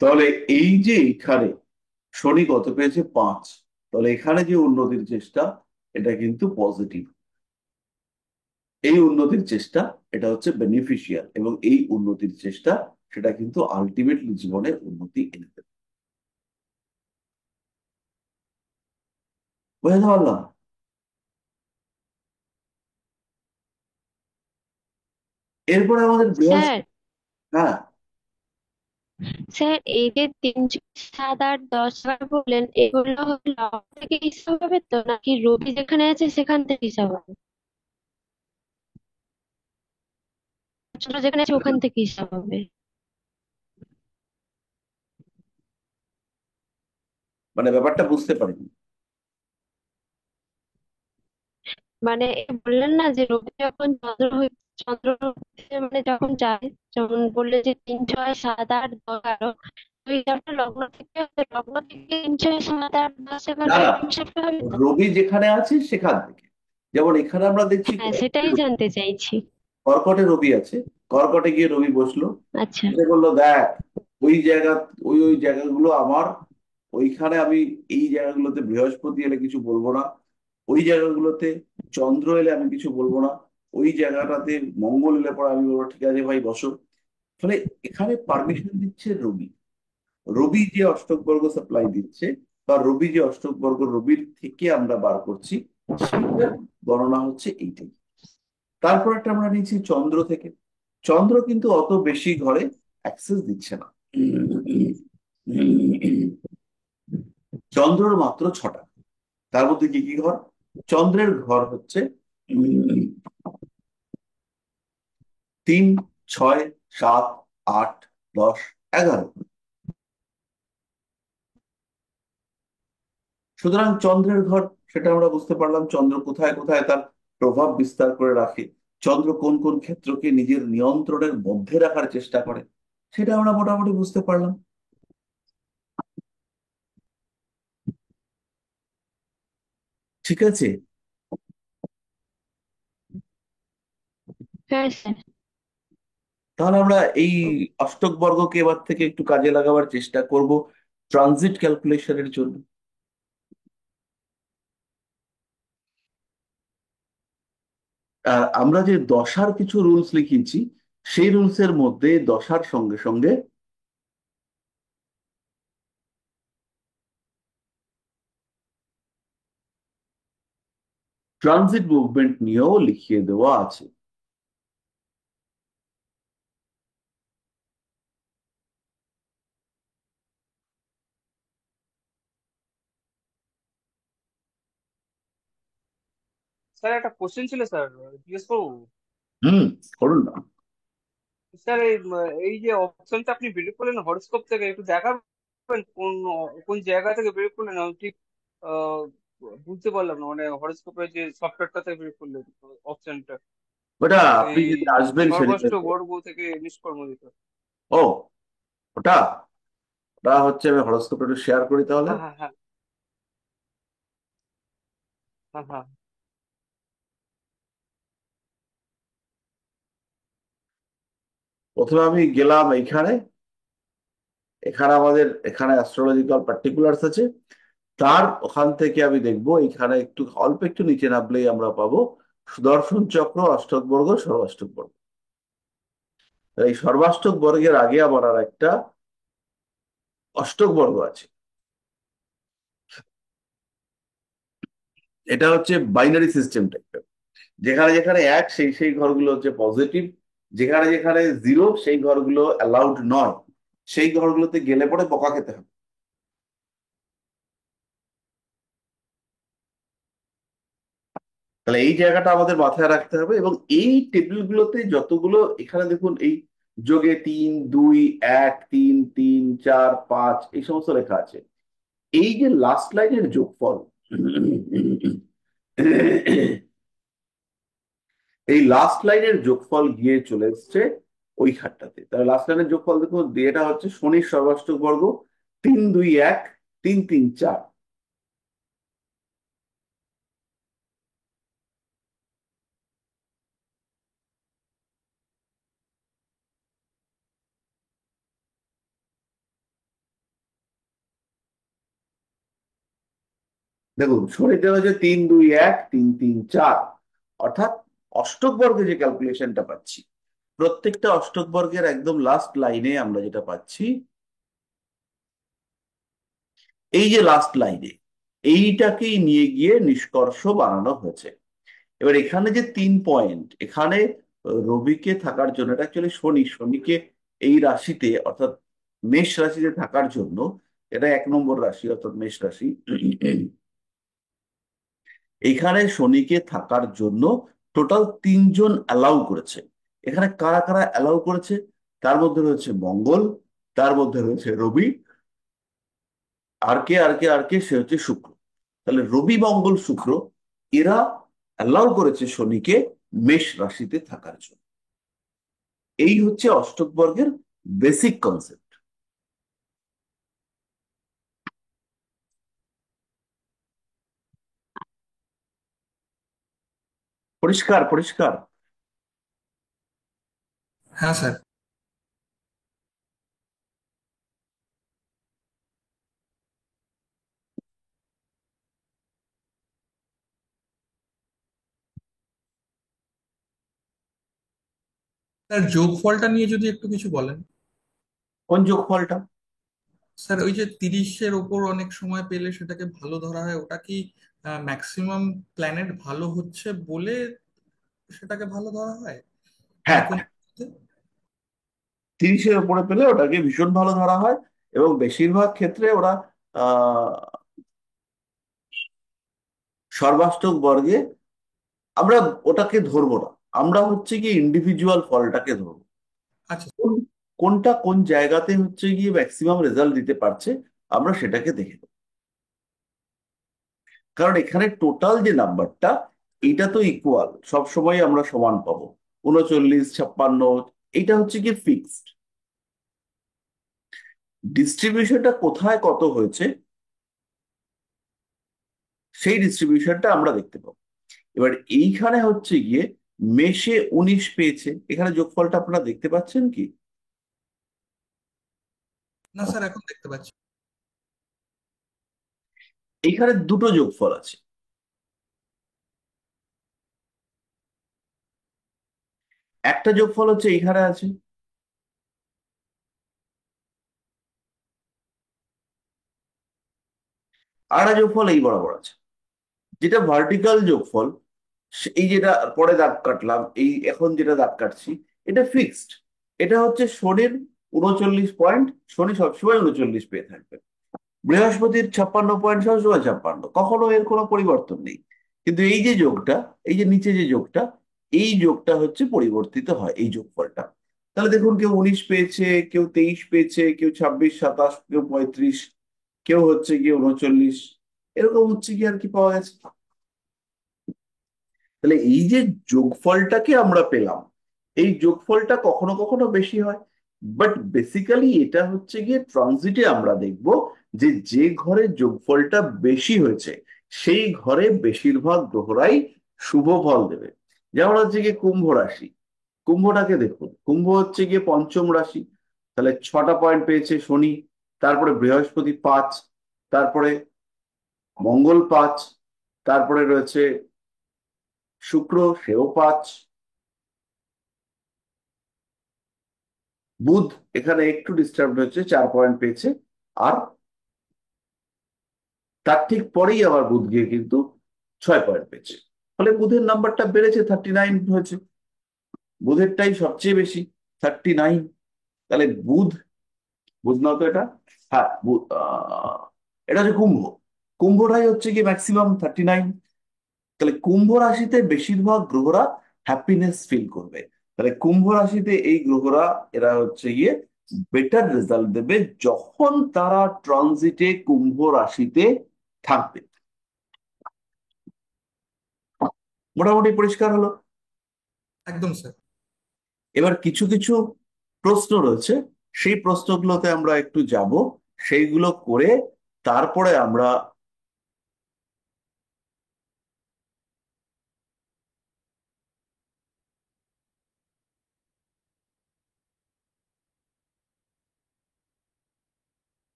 তাহলে এই যে এখানে শনি কত পেয়েছে? 5। তাহলে এখানে যে উন্নতির চেষ্টা, এটা কিন্তু পজিটিভ। এই উন্নতির চেষ্টা, এটা হচ্ছে বেনিফিশিয়াল, এবং এই উন্নতির চেষ্টা, সেটা কিন্তু আলটিমেটলি জীবনে উন্নতি এনে দেবে। বুঝতে পারলাম? এরপরে আমাদের স্যার, বৃহস্পতি। হ্যাঁ, স্যার এই যে 3, 4, 7, 8, 10 বললেন, এগুলো হলো লগ্ন থেকে হিসাব হবে তো, নাকি রবি যেখানে আছে সেখান থেকে হিসাব হবে? চন্দ্র যেখানে আছে ওখান থেকে হিসাব হবে? মানে ব্যাপারটা বুঝতে পারিনি। মানে বললেন না যে রবি যখন চন্দ্র মানে যখন যায়, যেমন বললে যে 3, 6, 7, 8, 10, 11, তো হিসাবটা লগ্ন থেকে হবে, লগ্ন থেকে 3, 6, 7, 8, 10 না, এগারো না, এরকম হিসাবটা হবে তো? রবি যেখানে আছে সেখান থেকে। যেমন এখানে আমরা দেখছি হ্যাঁ, সেটাই জানতে চাইছি। কর্কটে রবি আছে, কর্কটে গিয়ে রবি বসলো, আচ্ছা। সে বললো দেখ, ওই জায়গা, ওই ওই জায়গাগুলো আমার, ওইখানে আমি এই জায়গাগুলোতে বৃহস্পতি এলে কিছু বলবো না, ওই জায়গাগুলোতে চন্দ্র এলে আমি কিছু বলবো না, ওই জায়গাটাতে মঙ্গল এলে পরে আমি বলবো ঠিক আছে ভাই বসো। ফলে এখানে পারমিশন দিচ্ছে রবি। রবি যে অষ্টক বর্গ সাপ্লাই দিচ্ছে, বা রবি যে অষ্টক বর্গ রবির থেকে আমরা বার করছি, সেইটার গণনা হচ্ছে এইটাই। তারপর একটা আমরা নিচ্ছি চন্দ্র থেকে। চন্দ্র কিন্তু অত বেশি ঘরে অ্যাক্সেস দিচ্ছে না। চন্দ্রর মাত্র 6টা। তার মধ্যে কি কি ঘর? চন্দ্রের ঘর হচ্ছে 3, 6, 7, 8, 10, 11। সুতরাং চন্দ্রের ঘর, সেটা আমরা বুঝতে পারলাম, চন্দ্র কোথায় কোথায় তার প্রভাব বিস্তার করে রাখে, চন্দ্র কোন কোন ক্ষেত্রকে নিজের নিয়ন্ত্রণের মধ্যে রাখার চেষ্টা করে, সেটা আমরা মোটামুটি বুঝতে পারলাম। ঠিক আছে। হ্যাঁ স্যার। তাহলে আমরা এই অষ্টক বর্গকে এবার থেকে একটু কাজে লাগাবার চেষ্টা করব ট্রানজিট ক্যালকুলেশনের জন্য। আর আমরা যে দশার কিছু রুলস লিখেছি, সেই রুলসের মধ্যে দশার সঙ্গে সঙ্গে ট্রানজিট মুভমেন্ট নিয়েও লিখিয়ে দেওয়া আছে। স্যার একটা কোশ্চেন ছিল, স্যার জিজ্ঞেস করবো? হুম, করুন না। স্যার এই যে অপশনটা আপনি বের করলেন হরোস্কোপ থেকে, একটু দেখাবেন কোন কোন জায়গা থেকে বের করলেন? আমি ঠিক আহ, বুঝতে পারলাম না, মানে হরোস্কোপের যে সফটওয়্যারটা থেকে বের করলেন অপশনটা, ওটা আপনি এই যদি আসবেন সেদিকে। সর্বাষ্ট বর্গ থেকে নিষ্কর্ম দিতে। ও, ওটা ওটা হচ্ছে, আমি হরোস্কোপ একটু শেয়ার করি তাহলে। হ্যাঁ হ্যাঁ হ্যাঁ হ্যাঁ হ্যাঁ। প্রথমে আমি গেলাম এইখানে, এখানে আমাদের এখানে অ্যাস্ট্রোলজিক্যাল পার্টিকুলার্স আছে। তার ওখান থেকে আমি দেখবো, এখানে একটু অল্প একটু নিচে নামলেই আমরা পাবো সুদর্শন চক্র, অষ্টক বর্গ, সর্বাষ্টক বর্গ। এই সর্বাষ্টক বর্গের আগে আবার আর একটা অষ্টক বর্গ আছে। এটা হচ্ছে বাইনারি সিস্টেম টাইপের, যেখানে যেখানে এক, সেই সেই ঘরগুলো হচ্ছে পজিটিভ, যেখানে যেখানে জিরো সেই ঘরগুলো অ্যালাউড নয়, সেই ঘরগুলোতে গেলে পরে বকা খেতে হবে। তাহলে এই জায়গাটা আমাদের মাথায় রাখতে হবে। এবং এই টেবিলগুলোতে যতগুলো এখানে দেখুন, এই যোগে 3 2 1 3 3 4 5 এই সমস্ত লেখা আছে, এই যে লাস্ট লাইনের যোগফল, এই লাস্ট লাইনের যোগফল গিয়ে চলে এসছে ওই খাটটাতে। তাহলে লাস্ট লাইনের যোগফল দেখুন, এটা হচ্ছে শনির সর্বাষ্টক বর্গ 3 2 1 3 3 4। দেখুন শনিতে হচ্ছে 3 2 1 3 3 4, অর্থাৎ অষ্টক বর্গে যে ক্যালকুলেশনটা পাচ্ছি, প্রত্যেকটা অষ্টক বর্গের একদম লাস্ট লাইনে আমরা যেটা পাচ্ছি, এই যে লাস্ট লাইনে এইটাকেই নিয়ে গিয়ে নিষ্কর্ষ বানানো হয়েছে। এবার এখানে যে 3 পয়েন্ট, এখানে রবিকে থাকার জন্য, এটা অ্যাকচুয়ালি শনিকে এই রাশিতে অর্থাৎ মেষ রাশিতে থাকার জন্য, এটা 1 নম্বর রাশি অর্থাৎ মেষ রাশি, এখানে শনিকে থাকার জন্য টোটাল 3 জন অ্যালাউ করেছে। এখানে কারা কারা অ্যালাউ করেছে? তার মধ্যে রয়েছে মঙ্গল, তার মধ্যে রয়েছে রবি, আর কে সে হচ্ছে শুক্র। তাহলে রবি মঙ্গল শুক্র এরা অ্যালাউ করেছে শনিকে মেষ রাশিতে থাকার জন্য। এই হচ্ছে অষ্টক বর্গের বেসিক কনসেপ্ট। পরিষ্কার পরিষ্কার। হ্যাঁ স্যার। স্যার যোগফলটা নিয়ে যদি একটু কিছু বলেন। কোন যোগফলটা? স্যার ওই যে 30-এর ওপর অনেক সময় পেলে সেটাকে ভালো ধরা হয়, ওটা কি ম্যাক্সিমাম প্ল্যানেট ভালো হচ্ছে বলে সেটাকে ভালো ধরা হয়? মানে হ্যাঁ, কোন 30-এর উপরে পেলে ওটাকে ভীষণ ভালো ধরা হয়। এবং বেশিরভাগ ক্ষেত্রে ওরা আহ সর্বাষ্টক বর্গে আমরা ওটাকে ধরবো না, আমরা হচ্ছে কি ইন্ডিভিজুয়াল ফলটাকে ধরবো। আচ্ছা। কোনটা কোন জায়গাতে হচ্ছে গিয়ে ম্যাক্সিমাম রেজাল্ট দিতে পারছে আমরা সেটাকে দেখে নেবো। কারণ এখানে টোটাল যে নাম্বারটা, এটা তো ইকুয়াল, সব সময় আমরা সমান পাবো, 39 56, এটা হচ্ছে কি ফিক্সড। ডিস্ট্রিবিউশনটা কোথায় কত হয়েছে সেই ডিস্ট্রিবিউশনটা আমরা দেখতে পাবো। এবার এইখানে হচ্ছে গিয়ে মেশে 19 পেয়েছে, এখানে যোগফলটা আপনারা দেখতে পাচ্ছেন কি? না স্যার, এখন দেখতে পাচ্ছি। এইখানে দুটো যোগফল আছে। একটা যোগফল হচ্ছে এইখানে আছে, আর একটা যোগফল এই বরাবর আছে। যেটা ভার্টিক্যাল যোগফল, এই যেটা পরে দাগ কাটলাম, এই এখন যেটা দাগ কাটছি, এটা ফিক্সড। এটা হচ্ছে শনির 39 পয়েন্ট, শনি সবসময় 39 পেয়ে থাকবে। বৃহস্পতির 56 পয়েন্ট, সবসময় 56, কখনো এর কোনো পরিবর্তন নেই। কিন্তু এই যে যোগটা, এই যে নিচে যে যোগটা, এই যোগটা হচ্ছে পরিবর্তিত হয়, এই যোগফলটা। তাহলে দেখুন, কেউ 19 পেয়েছে, কেউ 23 পেয়েছে, কেউ 26 27, কেউ 35, কেউ হচ্ছে গিয়ে 39, এরকম হচ্ছে কি আর কি পাওয়া গেছে। তাহলে এই যে যোগফলটাকে আমরা পেলাম, এই যোগফলটা কখনো কখনো বেশি হয়, বাট বেসিক্যালি এটা হচ্ছে গিয়ে ট্রানজিটে আমরা দেখব যে যে ঘরে যোগফলটা বেশি হয়েছে সেই ঘরে বেশিরভাগ গ্রহরাই শুভ ফল দেবে। যেমন হচ্ছে গিয়ে কুম্ভ রাশি, কুম্ভটাকে দেখুন, কুম্ভ হচ্ছে গিয়ে পঞ্চম রাশি, তাহলে 6টা পয়েন্ট পেয়েছে শনি, তারপরে বৃহস্পতি 5, তারপরে মঙ্গল 5, তারপরে রয়েছে শুক্র, সেও 5, বুধ এখানে একটু ডিস্টার্ব হয়েছে, 4 পয়েন্ট পেয়েছে, আর তার ঠিক পরেই আবার বুধ গিয়ে কিন্তু 6 পয়েন্ট পেয়েছে। ফলে বুধের নাম্বারটা বেড়েছে, 39 হয়েছে। বুধেরটাই সবচেয়ে বেশি, 39। তাহলে বুধ, বুধ না তো এটা, হ্যাঁ এটা হচ্ছে কুম্ভ। কুম্ভটাই হচ্ছে কি ম্যাক্সিমাম 39। তাহলে কুম্ভ রাশিতে বেশিরভাগ গ্রহরা হ্যাপিনেস ফিল করবে। তাহলে কুম্ভ রাশিতে এই গ্রহরা, এরা হচ্ছে গিয়ে বেটার রেজাল্ট দেবে যখন তারা ট্রানজিটে কুম্ভ রাশিতে থাকবে। মোটামুটি পরিষ্কার হলো। একদম স্যার। এবার কিছু কিছু প্রশ্ন রয়েছে, সেই প্রশ্নগুলোতে আমরা একটু যাব, সেইগুলো করে তারপরে আমরা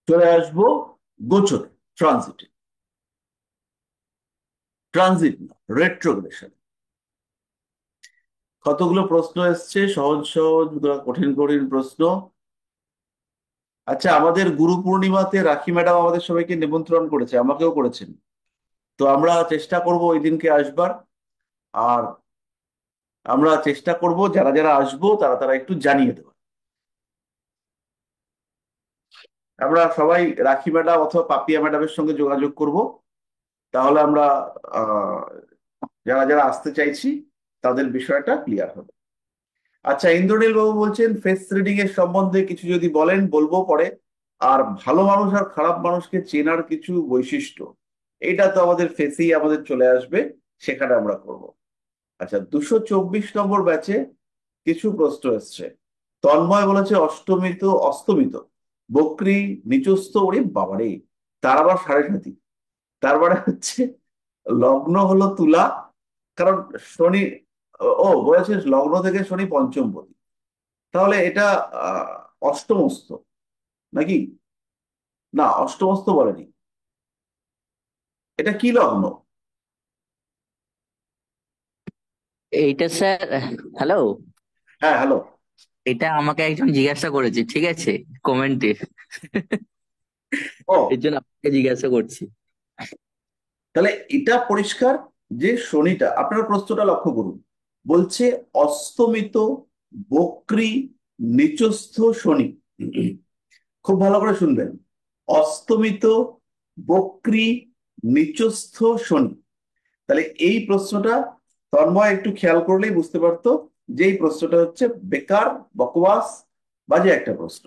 চলে আসবো গোচরে, ট্রানজিটে। ট্রানজিট না, রেট্রোগ্রেশন। কতগুলো প্রশ্ন এসছে, সহজ সহজ, কঠিন কঠিন প্রশ্ন। আচ্ছা, আমাদের গুরু পূর্ণিমাতে রাখি ম্যাডাম আমাদের সবাইকে নিমন্ত্রণ করেছে, আমাকেও করেছেন। তো আমরা চেষ্টা করব ওই দিনকে আসবার। আর আমরা চেষ্টা করব যারা যারা আসবো তারা তারা একটু জানিয়ে দেবো। আমরা সবাই রাখি ম্যাডাম অথবা পাপিয়া ম্যাডামের সঙ্গে যোগাযোগ করব। তাহলে আমরা আহ, যারা যারা আসতে চাইছি তাদের বিষয়টা ক্লিয়ার হবে। আচ্ছা, ইন্দ্রনীল বাবু বলছেন ফেস রিডিং এর সম্বন্ধে কিছু যদি বলেন, বলবো পরে। আর ভালো মানুষ আর খারাপ মানুষকে চেনার কিছু বৈশিষ্ট্য, এটা তো আমাদের ফেসেই আমাদের চলে আসবে, সেখানে আমরা করব। আচ্ছা, 224 নম্বর ব্যাচে কিছু প্রশ্ন এসছে। তন্ময় বলেছে অষ্টমিত অস্তমিত বক্রী নিচস্থ, ওরে বাবারে, তার আবার সাড়ে সাতি। তার মানে হচ্ছে লগ্ন হলো তুলা, কারণ শনি, ও বলেছে লগ্ন থেকে শনি পঞ্চমপতি। তাহলে এটা আহ অষ্টমস্ত নাকি? না, অষ্টমস্ত বলেনি। এটা কি লগ্ন? এইটা স্যার, হ্যালো, হ্যাঁ, হ্যালো। এটা আমাকে একজন জিজ্ঞাসা করেছে, ঠিক আছে, কমেন্টে। ও, এর জন্য আপনাকে জিজ্ঞাসা করছি। তাহলে এটা পরিষ্কার যে শনিটা, আপনার প্রশ্নটা লক্ষ্য করুন, বলছে অস্তমিত বক্রী নিচস্থ শনি। খুব ভালো করে শুনবেন, অস্তমিত বক্রী নিচস্থ শনি। তাহলে এই প্রশ্নটা তন্ময় একটু খেয়াল করলেই বুঝতে পারতো যে এই প্রশ্নটা হচ্ছে বেকার, বকওয়াস, বাজে একটা প্রশ্ন।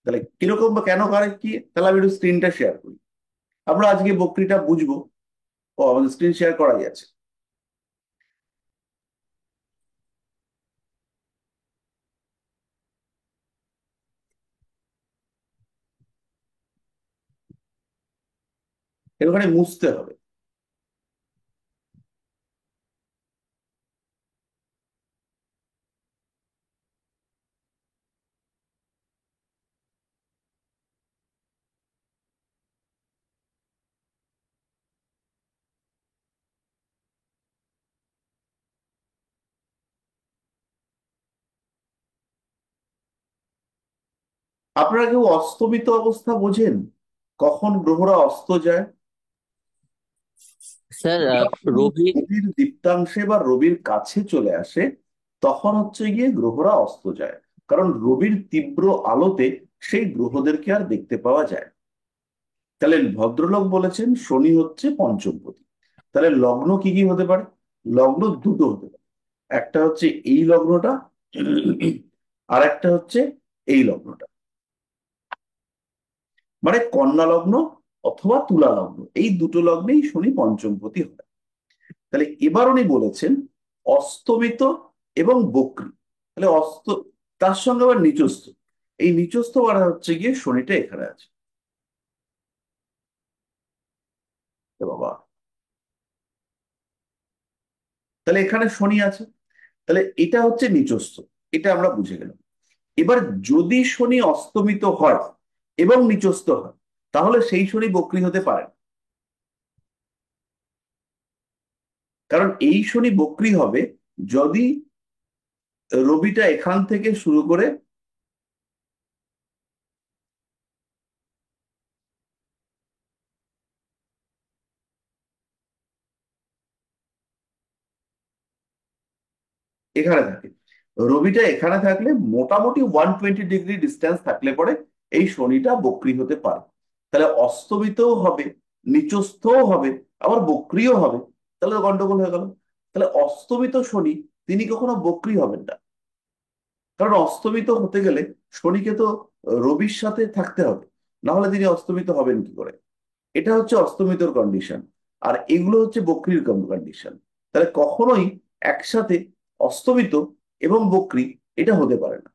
তাহলে কিরকম বা কেন কারে কি, তাহলে আমি একটু স্ক্রিনটা শেয়ার করি, আমরা আজকে বক্তৃতা বুঝবো। ও, আমাদের স্ক্রিন শেয়ার করাই আছে। এখানে মুছতে হবে। আপনারা কেউ অস্তমিত অবস্থা বোঝেন, কখন গ্রহরা অস্ত যায়? স্যার, যখন রবি। রবির দীপ্তাংশে বা রবির কাছে চলে আসে, তখন হচ্ছে গিয়ে গ্রহরা অস্ত যায়। কারণ রবির তীব্র আলোতে সেই গ্রহদেরকে আর দেখতে পাওয়া যায় না। তাহলে ভদ্রলোক বলেছেন শনি হচ্ছে পঞ্চমপতি। তাহলে লগ্ন কি কি হতে পারে? লগ্ন দুটো হতে পারে, একটা হচ্ছে এই লগ্নটা, আর একটা হচ্ছে এই লগ্নটা, মানে কন্যা লগ্ন অথবা তুলা লগ্ন, এই দুটো লগ্নেই শনি পঞ্চমপতি হয়। তাহলে এবার উনি বলেছেন অস্তমিত এবং বক্রী। তাহলে তার সঙ্গে আবার নিচস্থ, এই নিচস্থ মানে হচ্ছে গিয়ে শনিটা এখানে আছে। এ বাবা, তাহলে এখানে শনি আছে, তাহলে এটা হচ্ছে নিচস্থ, এটা আমরা বুঝে গেলাম। এবার যদি শনি অস্তমিত হয় এবং নিচস্থ হয়, তাহলে সেই শনি বক্রী হতে পারে না। কারণ এই শনি বক্রী হবে যদি রবিটা এখান থেকে শুরু করে এখানে থাকে। রবিটা এখানে থাকলে মোটামুটি 120 ডিগ্রি ডিস্টেন্স থাকলে পরে এই শনিটা বক্রী হতে পারে। তাহলে অস্তমিতও হবে, নিচস্থও হবে, আবার বক্রীও হবে। তাহলে গন্ডগোল হয়ে গেল। তাহলে অস্তমিত শনি তিনি কখনো বক্রী হবেন না, কারণ অস্তমিত হতে গেলে শনিকে তো রবির সাথে থাকতে হবে, না হলে তিনি অস্তমিত হবেন কি করে? এটা হচ্ছে অস্তমিতর কন্ডিশন, আর এগুলো হচ্ছে বক্রীর কন্ডিশন। তাহলে কখনোই একসাথে অস্তমিত এবং বক্রী এটা হতে পারে না।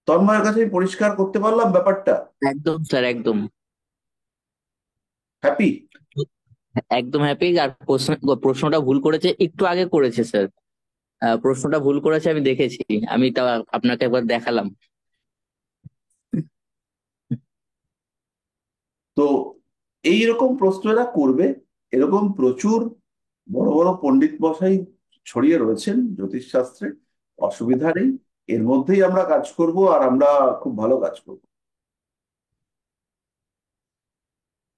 তন্ময়ের কাছে আমি পরিষ্কার করতে পারলাম ব্যাপারটা? একদম স্যার, একদম। হ্যাপি? একদম হ্যাপি। আর প্রশ্নটা ভুল করেছে, একটু আগে করেছে স্যার। প্রশ্নটা ভুল করেছে, আমি দেখেছি। আমি তা আপনাকে একবার দেখালাম। তো এইরকম প্রশ্ন এরা করবে, এরকম প্রচুর বড় বড় পণ্ডিত মশাই ছড়িয়ে রয়েছেন জ্যোতিষ শাস্ত্রে। অসুবিধা নেই, এর মধ্যেই আমরা কাজ করব, আর আমরা খুব ভালো কাজ করব।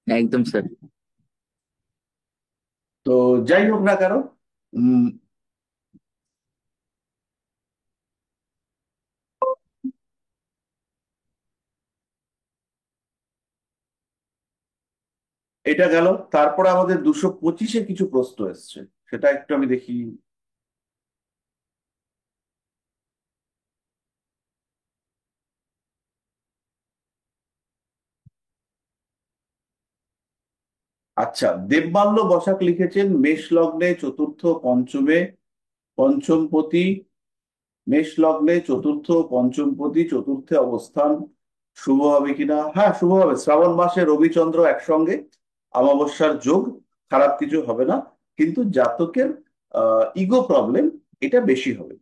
একদম স্যার। তো যাই হোক না কেন, উম, এটা গেল। তারপরে আমাদের 225-এ কিছু প্রশ্ন এসছে, সেটা একটু আমি দেখি। আচ্ছা, দেবমাল্য বসাক লিখেছেন মেষ লগ্নে চতুর্থ পঞ্চমে পঞ্চমপতি, মেষ লগ্নে চতুর্থ পঞ্চমপতি চতুর্থে অবস্থান শুভ হবে কিনা? হ্যাঁ, শুভ হবে। শ্রাবণ মাসে রবিচন্দ্র একসঙ্গে, অমাবস্যার যোগ, খারাপ কিছু হবে না। কিন্তু জাতকের ইগো প্রবলেম এটা বেশি হবে।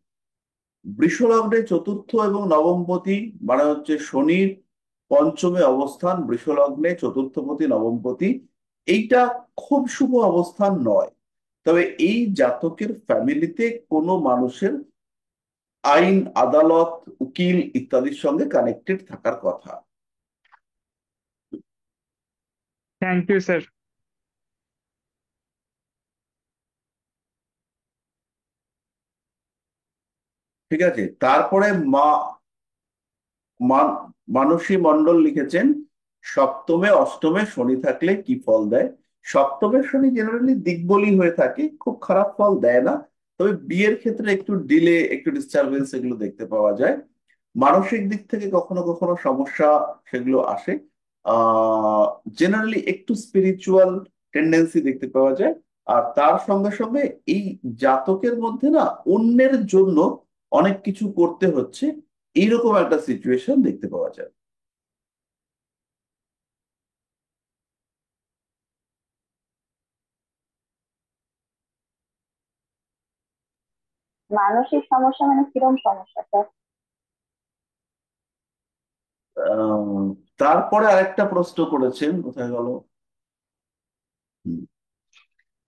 বৃষ লগ্নে চতুর্থ এবং নবমপতি মানে হচ্ছে শনির পঞ্চমে অবস্থান, বৃষ লগ্নে চতুর্থপতি নবমপতি, এইটা খুব শুভ অবস্থান নয়। তবে এই জাতকের ফ্যামিলিতে কোনো মানুষের আইন, আদালত, উকিল ইত্যাদির সঙ্গে কানেক্টেড থাকার কথা। Thank you sir. ঠিক আছে। তারপরে মা মানসী মণ্ডল লিখেছেন সপ্তমে অষ্টমে শনি থাকলে কি ফল দেয়। সপ্তমের শনি জেনারেলি দিকবলি হয়ে থাকে, খুব খারাপ ফল দেয় না। তবে বিয়ের ক্ষেত্রে একটু ডিলে, একটু ডিস্টারবেন্স এগুলো দেখতে পাওয়া যায়। মানসিক দিক থেকে কখনো কখনো সমস্যা সেগুলো আসে। জেনারেলি একটু স্পিরিচুয়াল টেন্ডেন্সি দেখতে পাওয়া যায়। আর তার সঙ্গে সঙ্গে এই জাতকের মধ্যে না অন্যের জন্য অনেক কিছু করতে হচ্ছে, এইরকম একটা সিচুয়েশন দেখতে পাওয়া যায়। মানসিক সমস্যা মানে কিরম সমস্যা স্যার? আহ, তারপরে আরেকটা প্রশ্ন করেছেন, কোথায় গেল? হুম।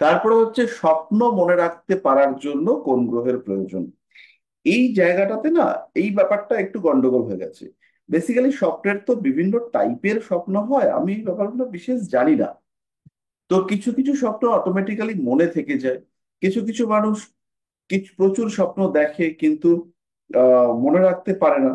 তারপরে হচ্ছে স্বপ্ন মনে রাখতে পারার জন্য কোন গ্রহের প্রয়োজন। এই জায়গাটাতে না এই ব্যাপারটা একটু গন্ডগোল হয়ে গেছে। বেসিক্যালি স্বপ্নের তো বিভিন্ন টাইপের স্বপ্ন হয়, আমি এই ব্যাপারগুলো বিশেষ জানি না। তো কিছু কিছু স্বপ্ন অটোমেটিক্যালি মনে থেকে যায়। কিছু কিছু মানুষ কিছু প্রচুর স্বপ্ন দেখে কিন্তু মনে রাখতে পারে না।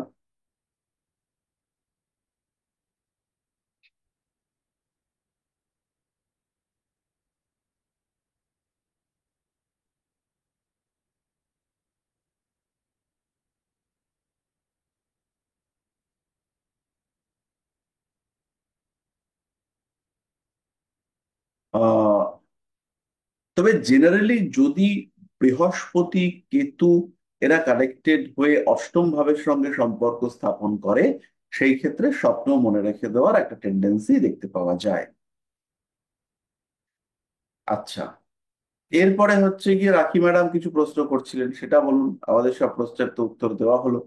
আহ তবে জেনারেলি যদি বৃহস্পতি, কেতু এরা কানেক্টেড হয়ে অষ্টম ভাবের সঙ্গে সম্পর্ক স্থাপন করে, সেই ক্ষেত্রে স্বপ্ন মনে রেখে দেওয়ার একটা টেন্ডেন্সি দেখতে পাওয়া যায়। আচ্ছা, এরপরে হচ্ছে গিয়ে রাখি ম্যাডাম কিছু প্রশ্ন করছিলেন, সেটা বলুন। আমাদের সব প্রশ্নের তো উত্তর দেওয়া হলো।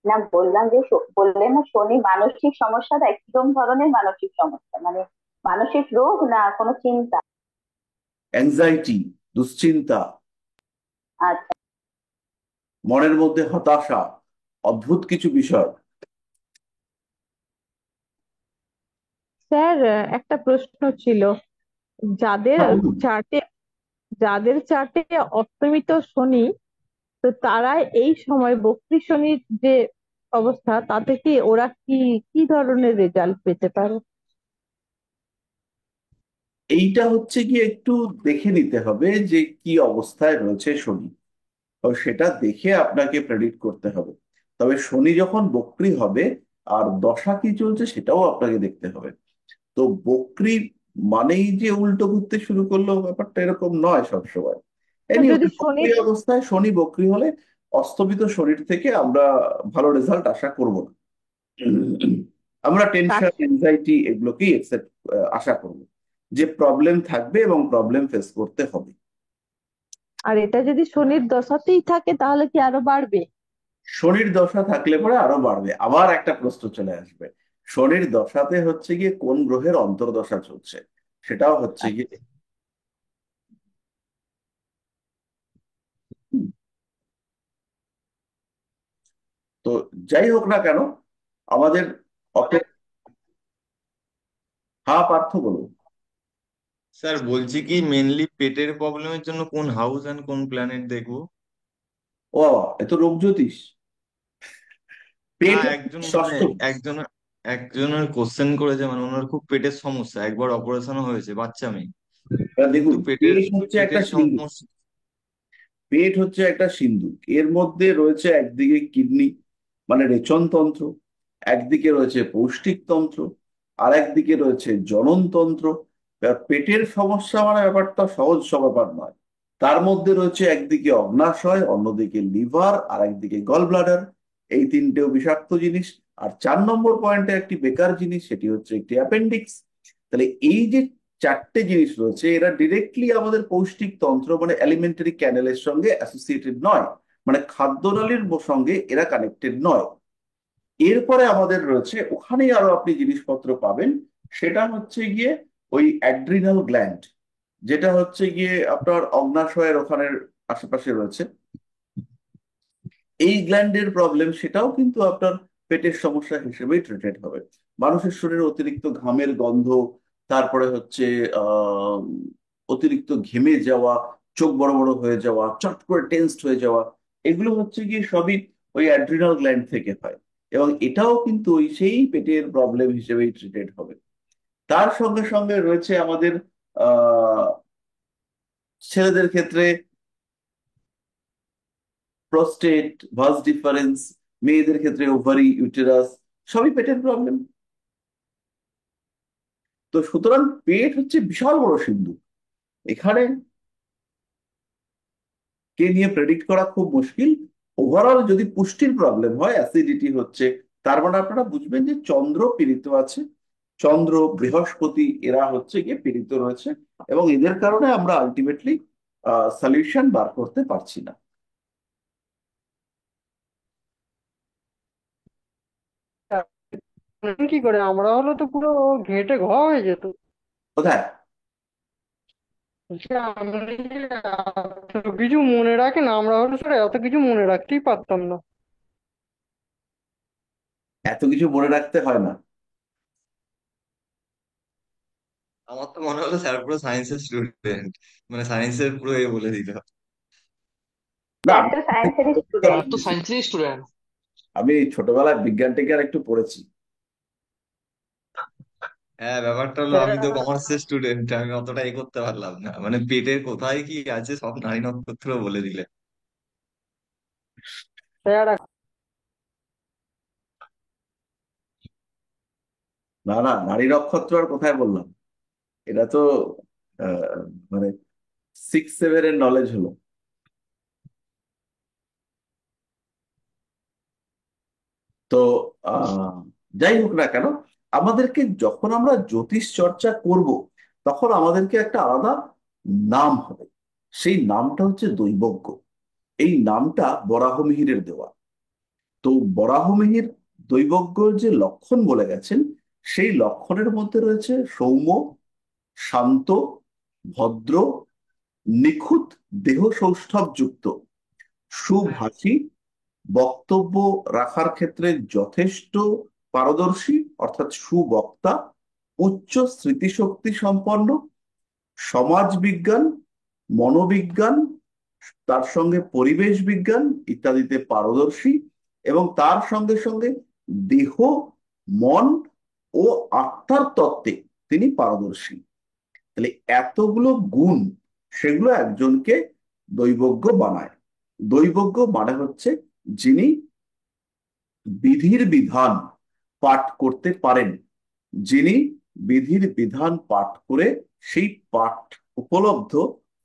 না, বললাম যে বললেন না শনি মানসিক সমস্যাটা কিরম ধরনের মানসিক সমস্যা, মানে মানসিক রোগ না কোনো চিন্তা? অ্যাংজাইটি, দুশ্চিন্তা, আচ্ছা। মনের মধ্যে হতাশা, অদ্ভুত কিছু বিষয়। স্যার, একটা প্রশ্ন ছিল। যাদের হ্যাঁ, বলুন। চার্টে যাদের চার্টে অস্তমিত শনি, তো তারা এই সময় বক্রী শনির যে অবস্থা, তাতে কি ওরা কি কি ধরনের রেজাল্ট পেতে পারে? এইটা হচ্ছে কি একটু দেখে নিতে হবে যে কি অবস্থায় রয়েছে শনি, তো সেটা দেখে আপনাকে প্রেডিক্ট করতে হবে। তবে শনি যখন বক্রী হবে আর দশা কি চলছে সেটাও আপনাকে দেখতে হবে। তো বক্রী মানেই যে উল্টো ঘুরতে শুরু করলো, ব্যাপারটা এরকম নয় সবসময়। তো যদি এনিওয়ে, বক্রী শনির অবস্থায় শনি বক্রী হলে অস্তমিত শরীর থেকে আমরা ভালো রেজাল্ট আশা করব না। আমরা টেনশন, কাশ- এনজাইটি এগুলোকেই একসেপ্ট আশা করব, যে প্রবলেম থাকবে এবং প্রবলেম ফেস করতে হবে। আর এটা যদি শনির দশাতেই থাকে তাহলে কি আরো বাড়বে? শনির দশা থাকলে পরে আরো বাড়বে। আবার একটা প্রশ্ন চলে আসবে, শনির দশাতে হচ্ছে গিয়ে কোন গ্রহের অন্তর্দশা চলছে, সেটাও হচ্ছে গিয়ে। হুম, তো যাই হোক না কেন, আমাদের হ্যাঁ পার্থ বলুন। স্যার বলছি কি মেনলি পেটের প্রবলেমের জন্য কোন হাউস এন্ড কোন প্ল্যানেট দেখবো? ও বাবা, এ তো রোগ জ্যোতিষ। না পেট একজন মানে ষষ্ঠ। একজন একজনের কোশ্চেন করেছে, মানে ওনার খুব পেটের সমস্যা, একবার অপারেশনও হয়েছে, বাচ্চা মেয়ে, এবার দেখুন, কিন্তু পেটের পেট হচ্ছে একটা পেটের সিন্ধু। সমস্যা। পেট হচ্ছে একটা সিন্ধুক, এর মধ্যে রয়েছে একদিকে কিডনি মানে রেচনতন্ত্র, একদিকে রয়েছে পৌষ্টিকতন্ত্র, আর একদিকে রয়েছে জননতন্ত্র। এবার পেটের সমস্যা মানে ব্যাপারটা সহজ ব্যাপার নয়। তার মধ্যে রয়েছে একদিকে অগ্নাশয়, অন্যদিকে লিভার, আর একদিকে গল ব্লাডার। এই তিনটেও বিষাক্ত জিনিস। আর 4 নম্বর পয়েন্টে একটি বেকার জিনিস, সেটি হচ্ছে একটি অ্যাপেন্ডিক্স। তাহলে এই যে চারটে জিনিস রয়েছে, এরা ডিরেক্টলি আমাদের পৌষ্টিক তন্ত্র মানে অ্যালিমেন্টারি ক্যানেলের সঙ্গে অ্যাসোসিয়েটেড নয়, মানে খাদ্যনালীর সঙ্গে এরা কানেক্টেড নয়। এরপরে আমাদের রয়েছে, ওখানেই আরো আপনি জিনিসপত্র পাবেন, সেটা হচ্ছে গিয়ে ওই অ্যাড্রিনাল গ্ল্যান্ড, যেটা হচ্ছে গিয়ে আপনার অগ্নাশয়ের ওখানের আশেপাশে রয়েছে। এই গ্ল্যান্ডের প্রবলেম সেটাও কিন্তু আপনার পেটের সমস্যা হিসেবেই ট্রিটেড হবে। মানুষের শরীরে অতিরিক্ত ঘামের গন্ধ, তারপরে হচ্ছে আহ অতিরিক্ত ঘেমে যাওয়া, চোখ বড় বড় হয়ে যাওয়া, চট করে টেন্সড হয়ে যাওয়া, এগুলো হচ্ছে গিয়ে সবই ওই অ্যাড্রিনাল গ্ল্যান্ড থেকে হয়। এবং এটাও কিন্তু ওই সেই পেটের প্রবলেম হিসেবেই ট্রিটেড হবে। তার সঙ্গে সঙ্গে রয়েছে আমাদের আহ ছেলেদের ক্ষেত্রে প্রোস্টেট, ভাস ডিফারেন্স, মেয়েদের ক্ষেত্রে ওভারি, ইউটেরাস, সবই পেটের প্রবলেম। তো সুতরাং পেট হচ্ছে বিশাল বড় সিন্ধু। এখানে কে নিয়ে প্রেডিক্ট করা খুব মুশকিল। ওভারঅল যদি পুষ্টির প্রবলেম হয়, অ্যাসিডিটি হচ্ছে, তার মানে আপনারা বুঝবেন যে চন্দ্র পীড়িত আছে। চন্দ্র, বৃহস্পতি এরা হচ্ছে গিয়ে পীড়িত রয়েছে, এবং এদের কারণে আমরা আলটিমেটলি সলিউশন বার করতে পারছি না। কি করে আমরা হলে তো পুরো ঘেঁটে হয়ে যেত। কোথায়? বলছি আপনি যে এত কিছু মনে রাখেন, আমরা হলে স্যার এত কিছু মনে রাখতেই পারতাম না। এত কিছু মনে রাখতে হয় না। আমার তো মনে হলো স্যার পুরো সায়েন্সের স্টুডেন্ট, মানে সায়েন্সের পুরো এ বলে দিল। না, স্যার তো সায়েন্সেরই স্টুডেন্ট। তো সায়েন্সেরই স্টুডেন্ট। আমি ছোটবেলায় বিজ্ঞান টিজ্ঞান একটু পড়েছি। হ্যাঁ ব্যাপারটা হলো আমি তো কমার্সের স্টুডেন্ট, আমি অতটা এ করতে পারলাম না, মানে পেটের কোথায় কি আছে সব নারী নক্ষত্র বলে দিলে। স্যার না না, নারী নক্ষত্র আর কোথায় বললাম, এটা তো আহ, মানে 6-7 এর নলেজ হলো। তো আহ যাই হোক না কেন, আমাদেরকে যখন আমরা জ্যোতিষ চর্চা করব, তখন আমাদেরকে একটা আলাদা নাম হবে। সেই নামটা হচ্ছে দৈবজ্ঞ। এই নামটা বরাহমিহিরের দেওয়া। তো বরাহমিহির দৈবজ্ঞর যে লক্ষণ বলে গেছেন, সেই লক্ষণের মধ্যে রয়েছে সৌম্য, শান্ত, ভদ্র, নিখুঁত দেহ সৌষ্ঠব যুক্ত, সুভাষী, বক্তব্য রাখার ক্ষেত্রে যথেষ্ট পারদর্শী অর্থাৎ সুবক্তা, উচ্চ স্মৃতিশক্তি সম্পন্ন, সমাজ বিজ্ঞান মনোবিজ্ঞান, তার সঙ্গে পরিবেশ বিজ্ঞান ইত্যাদিতে পারদর্শী, এবং তার সঙ্গে সঙ্গে দেহ, মন ও আত্মার তত্ত্বে তিনি পারদর্শী। তাহলে এতগুলো গুণ, সেগুলো একজনকে দৈবজ্ঞ বানায়। দৈবজ্ঞ মানে হচ্ছে যিনি বিধির বিধান পাঠ করতে পারেন, যিনি বিধির বিধান পাঠ করে সেই পাঠ উপলব্ধ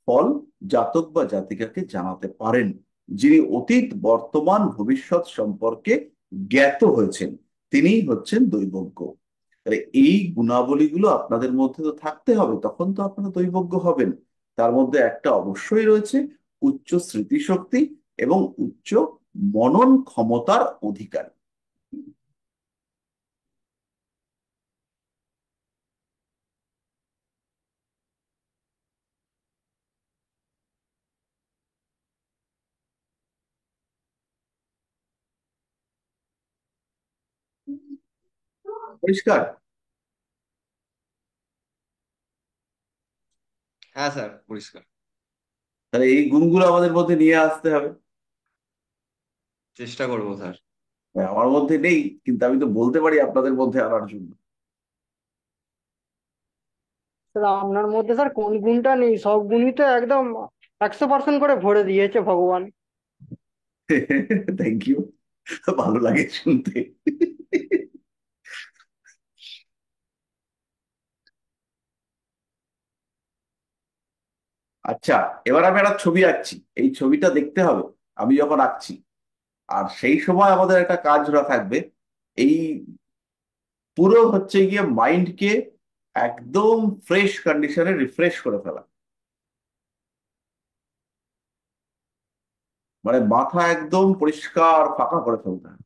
ফল জাতক বা জাতিকাকে জানাতে পারেন, যিনি অতীত বর্তমান ভবিষ্যৎ সম্পর্কে জ্ঞাত হয়েছেন, তিনিই হচ্ছেন দৈবজ্ঞ। তাহলে এই গুণাবলীগুলো আপনাদের মধ্যে তো থাকতে হবে, তখন তো আপনারা দৈবজ্ঞ হবেন। তার মধ্যে একটা অবশ্যই রয়েছে উচ্চ স্মৃতিশক্তি এবং উচ্চ মনন ক্ষমতার অধিকারী। পরিষ্কার? হ্যাঁ স্যার, পরিষ্কার। তাহলে এই গুণগুলো আমাদের মধ্যে নিয়ে আসতে হবে। চেষ্টা করবো স্যার। হ্যাঁ, আমার মধ্যে নেই, কিন্তু আমি তো বলতে পারি আপনাদের মধ্যে আনার জন্য। স্যার আপনার মধ্যে স্যার কোন গুণটা নেই? সব গুণই তো একদম 100% করে ভরে দিয়েছে ভগবান। থ্যাংক ইউ, ভালো লাগে শুনতে। আচ্ছা, এবার আমি একটা ছবি আঁকছি, এই ছবিটা দেখতে হবে আমি যখন আঁকছি। আর সেই সময় আমাদের একটা কাজ ধরা থাকবে, এই পুরো হচ্ছে গিয়ে মাইন্ডকে একদম ফ্রেশ কন্ডিশনে রিফ্রেশ করে ফেলা, মানে মাথা একদম পরিষ্কার ফাঁকা করে ফেলতে হবে।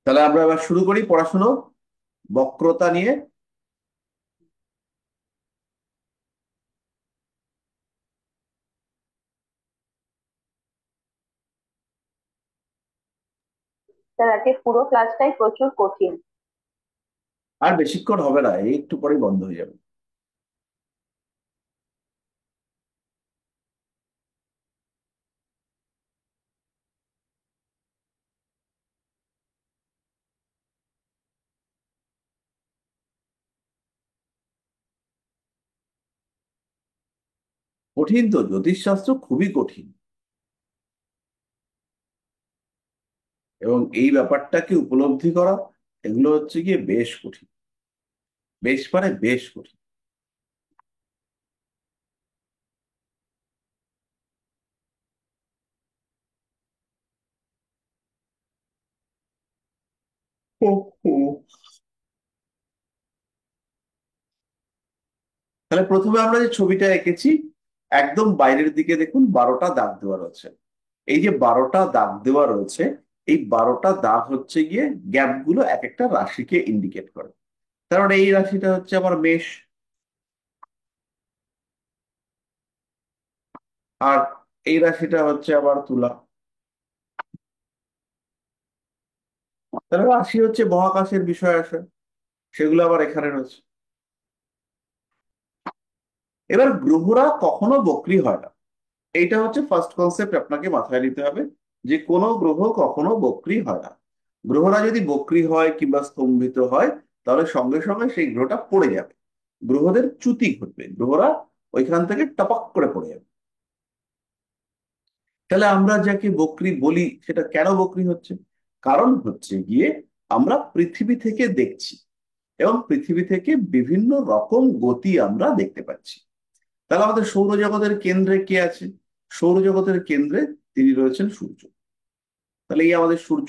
তাহলে আমরা এবার শুরু করি পড়াশুনো বক্রতা নিয়ে। স্যার আজকে পুরো ক্লাসটাই প্রচুর কঠিন। আর বেশিক্ষণ হবে না, এই একটু পরেই বন্ধ হয়ে যাবে। কঠিন তো, জ্যোতিষশাস্ত্র খুবই কঠিন, এবং এই ব্যাপারটাকে উপলব্ধি করা, এগুলো হচ্ছে গিয়ে বেশ কঠিন, বেশ মানে বেশ কঠিন। হো, হো। তাহলে প্রথমে আমরা যে ছবিটা এঁকেছি, একদম বাইরের দিকে দেখুন 12টা দাগ দেওয়া রয়েছে। এই যে 12টা দাগ দেওয়া রয়েছে, এই 12টা দাগ হচ্ছে গিয়ে গ্যাপ গুলো এক একটা রাশিকে ইন্ডিকেট করে। তার মানে এই রাশিটা হচ্ছে আমার মেষ, আর এই রাশিটা হচ্ছে আবার তুলা। তাহলে রাশি হচ্ছে মহাকাশের বিষয় আসে, সেগুলো আবার এখানে রয়েছে। এবার গ্রহরা কখনো বক্রী হয় না, এইটা হচ্ছে ফার্স্ট কনসেপ্ট আপনাকে মাথায় নিতে হবে, যে কোনো গ্রহ কখনো বক্রী হয় না। গ্রহরা যদি বক্রী হয় কিংবা স্তম্ভিত হয়, তাহলে সঙ্গে সঙ্গে সেই গ্রহটা পড়ে যাবে, গ্রহদের চ্যুতি ঘটবে, গ্রহরা ওইখান থেকে টপাক করে পড়ে যাবে। তাহলে আমরা যাকে বক্রী বলি, সেটা কেন বক্রী হচ্ছে? কারণ হচ্ছে গিয়ে আমরা পৃথিবী থেকে দেখছি, এবং পৃথিবী থেকে বিভিন্ন রকম গতি আমরা দেখতে পাচ্ছি। তাহলে আমাদের সৌরজগতের কেন্দ্রে কে আছে? সৌরজগতের কেন্দ্রে তিনি রয়েছেন সূর্য। তাহলে এই আমাদের সূর্য।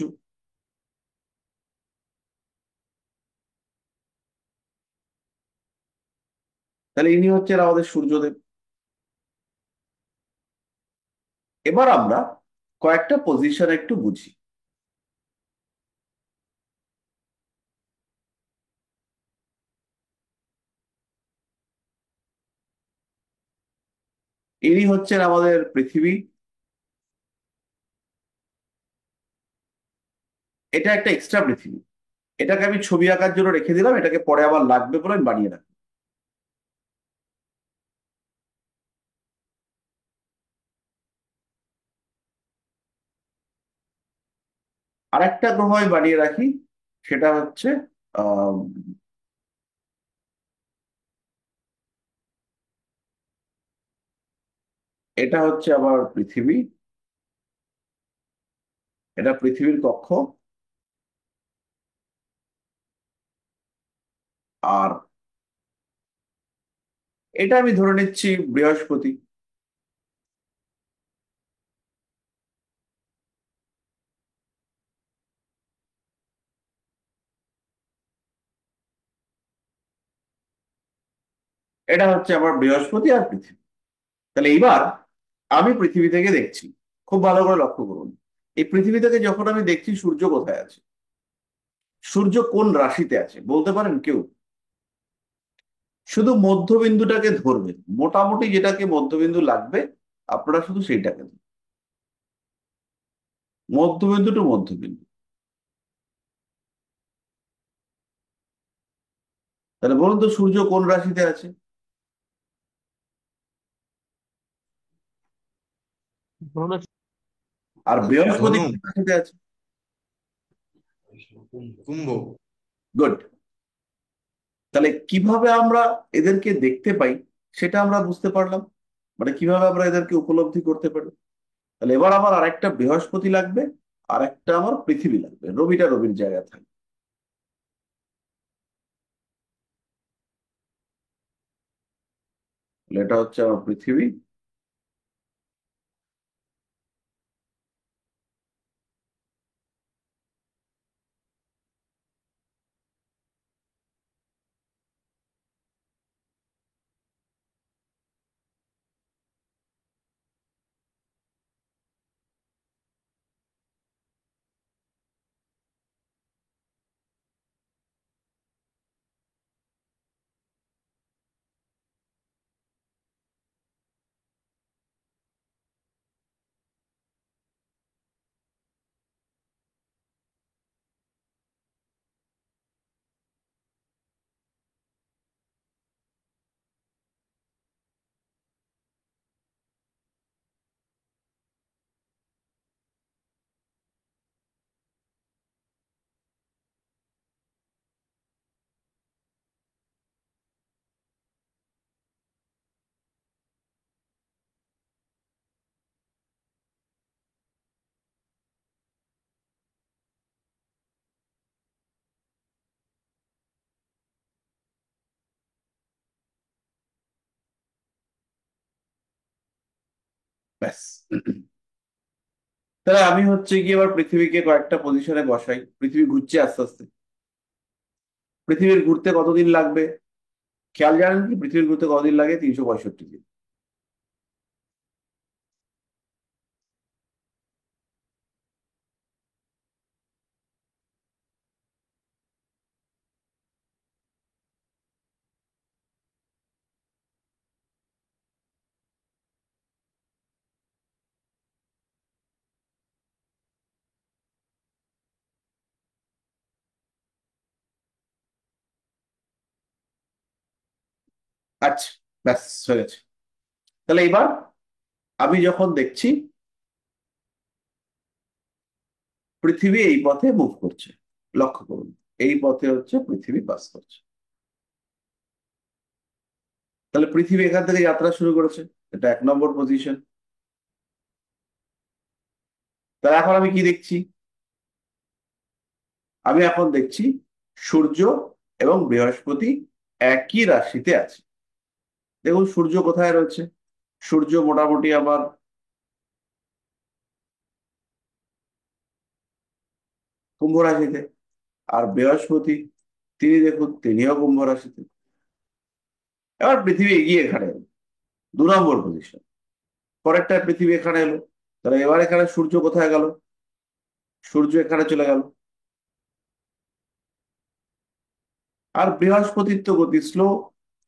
তাহলে ইনি হচ্ছেন আমাদের সূর্যদেব। এবার আমরা কয়েকটা পজিশন একটু বুঝি। ইনি হচ্ছেন আমাদের পৃথিবী। এটা একটা এক্সট্রা পৃথিবী। এটাকে আমি ছবি আঁকার জন্য রেখে দিলাম, এটাকে পরে আবার লাগবে বলে আমি বানিয়ে রাখবো। আরেকটা গ্রহ আমি বানিয়ে রাখি, সেটা হচ্ছে আহ এটা হচ্ছে আবার পৃথিবী। এটা পৃথিবীর কক্ষ। আর এটা আমি ধরে নিচ্ছি বৃহস্পতি। এটা হচ্ছে আমার বৃহস্পতি আর পৃথিবী। তাহলে এইবার আমি পৃথিবী থেকে দেখছি, খুব ভালো করে লক্ষ্য করুন। এই পৃথিবী থেকে যখন আমি দেখছি সূর্য কোথায় আছে, সূর্য কোন রাশিতে আছে বলতে পারেন কেউ? শুধু মধ্যবিন্দুটাকে ধরবেন, মোটামুটি যেটাকে মধ্যবিন্দু লাগবে আপনারা শুধু সেইটাকে ধরুন। মধ্যবিন্দু টু মধ্যবিন্দু। তাহলে বলুন তো সূর্য কোন রাশিতে আছে? আর বৃহস্পতি ধনু। কোন রাশিতে আছে? কুম্ভ। গুড। তাহলে কিভাবে আমরা এদেরকে দেখতে পাই সেটা আমরা বুঝতে পারলাম, মানে কিভাবে আমরা এদেরকে উপলব্ধি করতে পারি। তাহলে এবার আমার আরেকটা বৃহস্পতি লাগবে, আর একটা আমার পৃথিবী লাগবে, রবিটা রবির জায়গায় থাকবে। তাহলে এটা হচ্ছে আমার পৃথিবী। ব্যাস। তাহলে আমি হচ্ছে কি এবার পৃথিবীকে কয়েকটা পজিশনে বসাই। পৃথিবী ঘুরছে আস্তে আস্তে। পৃথিবীর ঘুরতে কতদিন লাগবে খেয়াল জানেন কি? পৃথিবীর ঘুরতে কতদিন লাগে? 365 দিন। আচ্ছা, ব্যাস হয়ে গেছে। তাহলে এবার আমি যখন দেখছি পৃথিবী এই পথে মুভ করছে, লক্ষ্য করুন, এই পথে হচ্ছে পৃথিবী পাস করছে। তাহলে পৃথিবী এখান থেকে যাত্রা শুরু করেছে, এটা 1 নম্বর পজিশন। তাহলে এখন আমি কি দেখছি? আমি এখন দেখছি সূর্য এবং বৃহস্পতি একই রাশিতে আছে। দেখুন সূর্য কোথায় রয়েছে। সূর্য মোটামুটি আমার কুম্ভ রাশিতে। আর বৃহস্পতি, তিনি দেখুন তিনিও কুম্ভ রাশিতে। এবার পৃথিবী এগিয়ে এখানে এলো, 2 নম্বর পজিশন। পরেরটা পৃথিবী এখানে এলো, তাহলে এবার এখানে সূর্য কোথায় গেল? সূর্য এখানে চলে গেল। আর বৃহস্পতির তো গতি স্লো,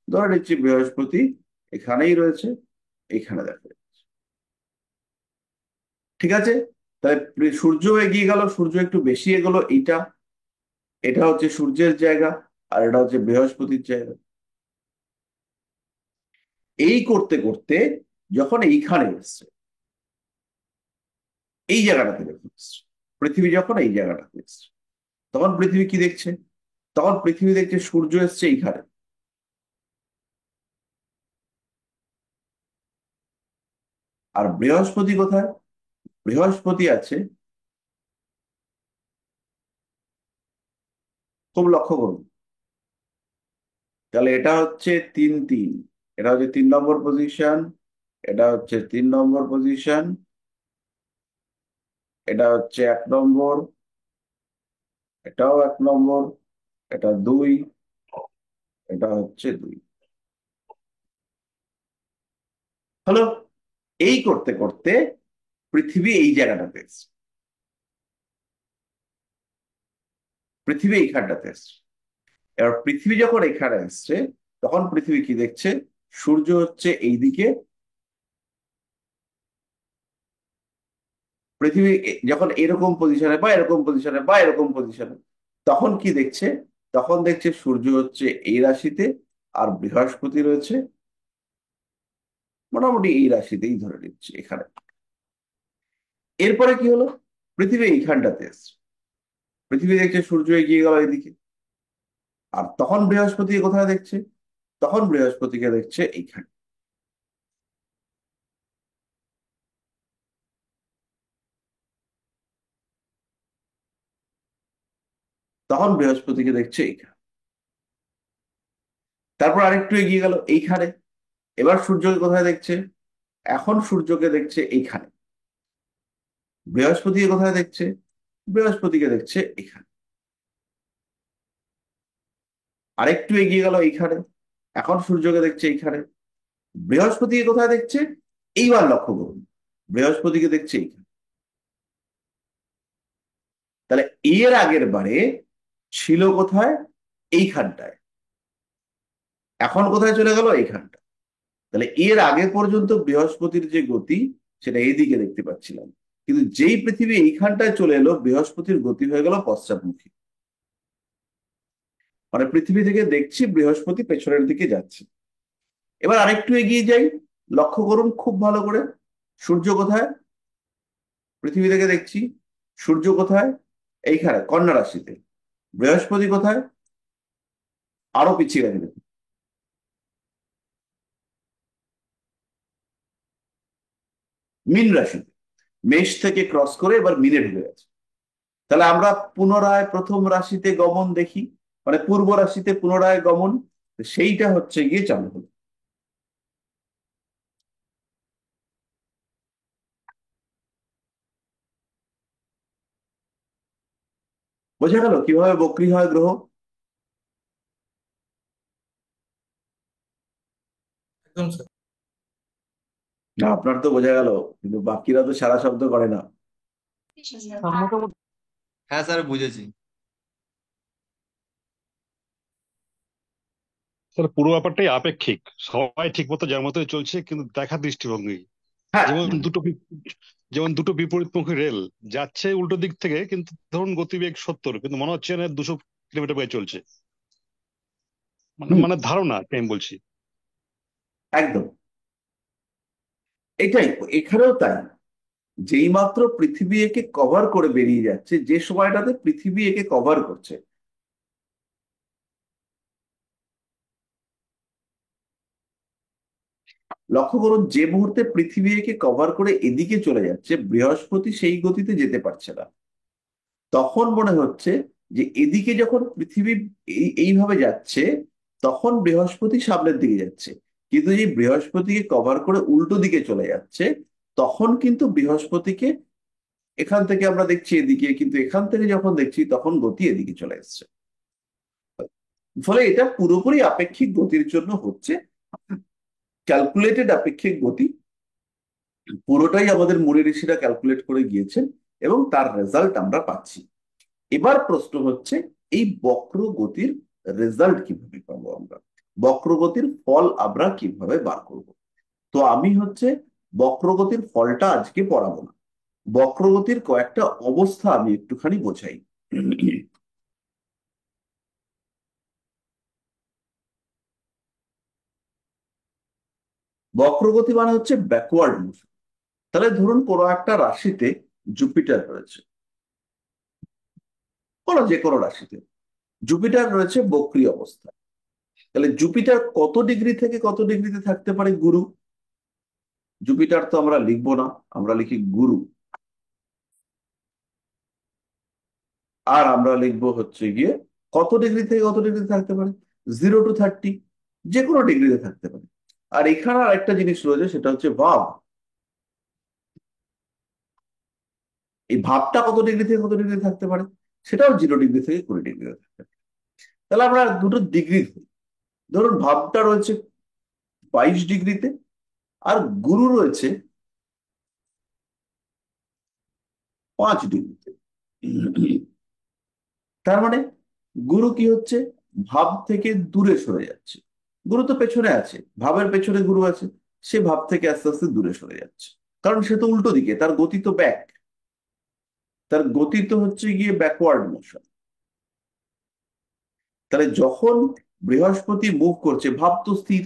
ধরে নিচ্ছি বৃহস্পতি এখানেই রয়েছে, এখানে দেখো। ঠিক আছে, তাহলে সূর্য এগিয়ে গেল, সূর্য একটু বেশি এগোলো, এটা হচ্ছে সূর্যের জায়গা, আর এটা হচ্ছে বৃহস্পতির জায়গা। এই করতে করতে যখন এইখানে এসছে, এই জায়গাটাতে দেখুন এসছে, পৃথিবী যখন এই জায়গাটাতে এসছে, তখন পৃথিবী কি দেখছে? তখন পৃথিবী দেখছে সূর্য এসছে এইখানে, আর বৃহস্পতি কোথায়? বৃহস্পতি আছে, খুব লক্ষ্য করুন, তাহলে এটা হচ্ছে 3 3, এটা হচ্ছে 3 নম্বর পজিশন, এটা হচ্ছে 3 নম্বর পজিশন, এটা হচ্ছে 1 নম্বর, এটাও 1 নম্বর, এটা 2, এটা হচ্ছে 2। হলো, এই করতে করতে পৃথিবী এই জায়গাটাতে এসছে, পৃথিবী এইখানটাতে এসছে। এবার পৃথিবী যখন এখানে এসছে, তখন পৃথিবী কি দেখছে? সূর্য হচ্ছে এইদিকে, পৃথিবী যখন এরকম পজিশনে বা এরকম পজিশনে বা এরকম পজিশনে, তখন কি দেখছে? তখন দেখছে সূর্য হচ্ছে এই রাশিতে, আর বৃহস্পতি রয়েছে মোটামুটি এই রাশিতেই, ধরে নিচ্ছে এখানে। এরপরে কি হলো? পৃথিবী এইখানটাতে এসছে, পৃথিবী দেখছে সূর্য এগিয়ে গেল এদিকে, আর তখন বৃহস্পতি কোথায় দেখছে? তখন বৃহস্পতিকে দেখছে এইখানে। তখন বৃহস্পতিকে দেখছে এইখানে। তারপর আরেকটু এগিয়ে গেল এইখানে, এবার সূর্যকে কোথায় দেখছে? এখন সূর্যকে দেখছে এইখানে। বৃহস্পতিকে কোথায় দেখছে? বৃহস্পতিকে দেখছে এখানে। আরেকটু এগিয়ে গেল এইখানে, এখন সূর্যকে দেখছে এইখানে। বৃহস্পতিকে কোথায় দেখছে? এইবার লক্ষ্য করুন, বৃহস্পতিকে দেখছে এইখানে। তাহলে এর আগের বারে ছিল কোথায়? এইখানটায়, এখন কোথায় চলে গেল? এইখানটা। তাহলে এর আগে পর্যন্ত বৃহস্পতির যে গতি, সেটা এইদিকে দেখতে পাচ্ছিলাম, কিন্তু যেই পৃথিবী এইখানটায় চলে এলো, বৃহস্পতির গতি হয়ে গেল পশ্চাৎমুখী। মানে পৃথিবী থেকে দেখছি বৃহস্পতি পেছনের দিকে যাচ্ছে। এবার আরেকটু এগিয়ে যাই, লক্ষ্য করুন খুব ভালো করে, সূর্য কোথায়? পৃথিবী থেকে দেখছি সূর্য কোথায়? এইখানে কন্যা রাশিতে। বৃহস্পতি কোথায়? আরো পিছিয়ে গেছে দেখুন, মীন রাশিতে। মেষ থেকে ক্রস করে এবার মিনে ঢুকে গেছে। তাহলে আমরা পুনরায় প্রথম রাশিতে গমন দেখি, মানে পূর্ব রাশিতে পুনরায় গমন, সেইটা হচ্ছে গিয়ে চালু হলো। বোঝা গেল কিভাবে বক্রী হয় গ্রহ? একদম স্যার। না, আপনার তো বোঝা গেল, কিন্তু বাকিরা তো সারা শব্দ করে না। মোটামুটি। হ্যাঁ স্যার, বুঝেছি। স্যার পুরো ব্যাপারটাই আপেক্ষিক, সবাই ঠিক মতো যার মতোই চলছে, কিন্তু দেখার দৃষ্টিভঙ্গি। হ্যাঁ, যেমন দুটো বিপরীতমুখী রেল যাচ্ছে উল্টো দিক থেকে, কিন্তু ধরুন গতিবেগ 70, কিন্তু মনে হচ্ছে না 200 কিলোমিটার বেগে চলছে। মানে হুম, মানে ধারণা আমি বলছি। একদম এটাই। এখানেও তাই, যেই মাত্র পৃথিবী একে কভার করে বেরিয়ে যাচ্ছে, যে সময়টাতে পৃথিবী একে কভার করছে, লক্ষ্য করুন যে মুহূর্তে পৃথিবী একে কভার করে এদিকে চলে যাচ্ছে, বৃহস্পতি সেই গতিতে যেতে পারছে না। তখন মনে হচ্ছে যে এদিকে যখন পৃথিবী এইভাবে যাচ্ছে, তখন বৃহস্পতি সামনের দিকে যাচ্ছে, কিন্তু এই বৃহস্পতিকে কভার করে উল্টো দিকে চলে যাচ্ছে, তখন কিন্তু বৃহস্পতিকে এখান থেকে আমরা দেখছি এদিকে, কিন্তু এখান থেকে যখন দেখছি তখন গতি এদিকে চলে এসছে। ফলে এটা পুরোপুরি আপেক্ষিক গতির জন্য হচ্ছে, ক্যালকুলেটেড আপেক্ষিক গতি। পুরোটাই আমাদের মুনি ঋষিরা ক্যালকুলেট করে গিয়েছেন এবং তার রেজাল্ট আমরা পাচ্ছি। এবার প্রশ্ন হচ্ছে এই বক্রগতির রেজাল্ট কিভাবে পাবো আমরা, বক্রগতির ফল আমরা কিভাবে বার করব। তো আমি হচ্ছে বক্রগতির ফলটা আজকে পড়াবো না, বক্রগতির কয়েকটা অবস্থা আমি একটুখানি বোঝাই। বক্রগতি মানে হচ্ছে ব্যাকওয়ার্ড মোশন। তাহলে ধরুন কোনো একটা রাশিতে জুপিটার রয়েছে, কোনো যে কোনো রাশিতে জুপিটার রয়েছে বক্রী অবস্থায়। তাহলে জুপিটার কত ডিগ্রি থেকে কত ডিগ্রিতে থাকতে পারে গুরু? জুপিটার তো আমরা লিখবো না, আমরা লিখি গুরু। আর আমরা লিখবো হচ্ছে গিয়ে কত ডিগ্রি থেকে কত ডিগ্রিতে থাকতে পারে, 0 to 30, যে কোনো ডিগ্রিতে থাকতে পারে। আর এখানে আর একটা জিনিস রয়েছে, সেটা হচ্ছে ভাব। এই ভাবটা কত ডিগ্রি থেকে কত ডিগ্রি থাকতে পারে, সেটাও 0 ডিগ্রি থেকে 20 ডিগ্রিতে থাকতে পারে। তাহলে আমরা দুটো ডিগ্রি ধরি। ধরুন ভাবটা রয়েছে 22 ডিগ্রিতে, আর গুরু রয়েছে 5 ডিগ্রিতে। তার মানে গুরু কি হচ্ছে, ভাব থেকে দূরে সরে যাচ্ছে। গুরু তো পেছনে আছে, ভাবের পেছনে গুরু আছে, সে ভাব থেকে আস্তে আস্তে দূরে সরে যাচ্ছে। কারণ সে তো উল্টো দিকে, তার গতি তো ব্যাক, তার গতি তো হচ্ছে গিয়ে ব্যাকওয়ার্ড মোশন। তাহলে যখন বৃহস্পতি মুভ করছে, ভাব তো স্থির,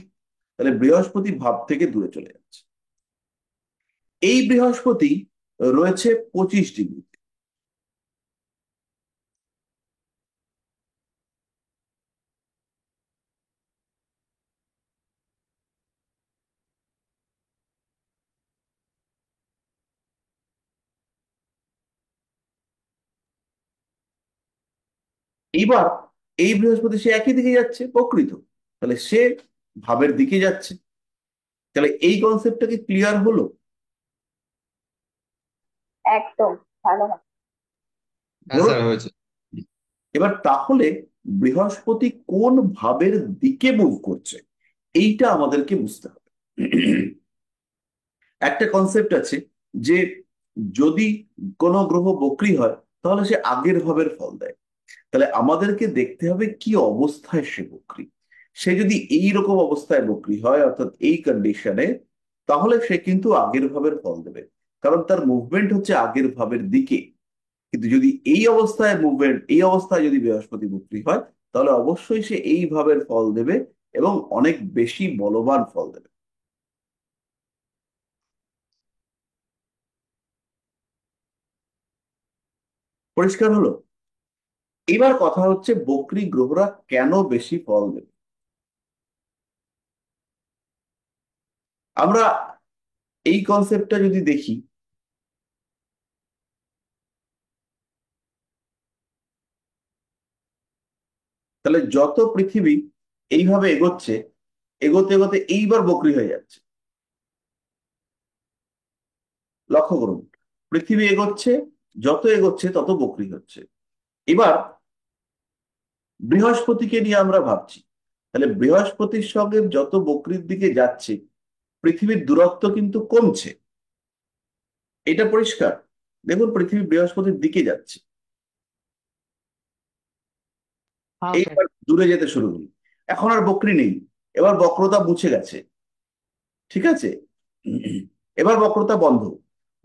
তাহলে বৃহস্পতি ভাব থেকে দূরে চলে যাচ্ছে। এই বৃহস্পতি রয়েছে 25 ডিগ্রিতে। এইবার এই বৃহস্পতি সে একই দিকে যাচ্ছে, প্রকৃত, তাহলে সে ভাবের দিকে যাচ্ছে। তাহলে এই কনসেপ্টটা কি ক্লিয়ার হলো? একদম ভালো হয়। হ্যাঁ ধরুন স্যার হয়েছে। এবার তাহলে বৃহস্পতি কোন ভাবের দিকে মুভ করছে, এইটা আমাদেরকে বুঝতে হবে। একটা কনসেপ্ট আছে যে যদি কোনো গ্রহ বক্রী হয় তাহলে সে আগের ভাবের ফল দেয়। তাহলে আমাদেরকে দেখতে হবে কি অবস্থায় সে বক্রী। সে যদি এই রকম অবস্থায় বক্রী হয়, অর্থাৎ এই কন্ডিশনে, তাহলে সে কিন্তু আগের ভাবের ফল দেবে, কারণ তার মুভমেন্ট হচ্ছে আগের ভাবের দিকে। কিন্তু যদি এই অবস্থায় মুভমেন্ট, এই অবস্থায় যদি বৃহস্পতি বক্রী হয়, তাহলে অবশ্যই সে এই ভাবের ফল দেবে এবং অনেক বেশি বলবান ফল দেবে। পরিষ্কার হলো? এবার কথা হচ্ছে বক্রী গ্রহরা কেন বেশি ফল দেবে। আমরা এই কনসেপ্টটা যদি দেখি, তাহলে যত পৃথিবী এইভাবে এগোচ্ছে, এগোতে এগোতে এইবার বক্রী হয়ে যাচ্ছে। লক্ষ্য করুন, পৃথিবী এগোচ্ছে, যত এগোচ্ছে তত বক্রী হচ্ছে। এবার বৃহস্পতিকে নিয়ে আমরা ভাবছি, তাহলে বৃহস্পতির সঙ্গে যত বক্রীর দিকে যাচ্ছে, পৃথিবীর দূরত্ব কিন্তু কমছে। এটা পরিষ্কার। দেখুন পৃথিবী বৃহস্পতির দিকে যাচ্ছে, হ্যাঁ স্যার। এইবার দূরে যেতে শুরু করলো। এখন আর বক্রী নেই, এবার বক্রতা মুছে গেছে। ঠিক আছে, এবার বক্রতা বন্ধ।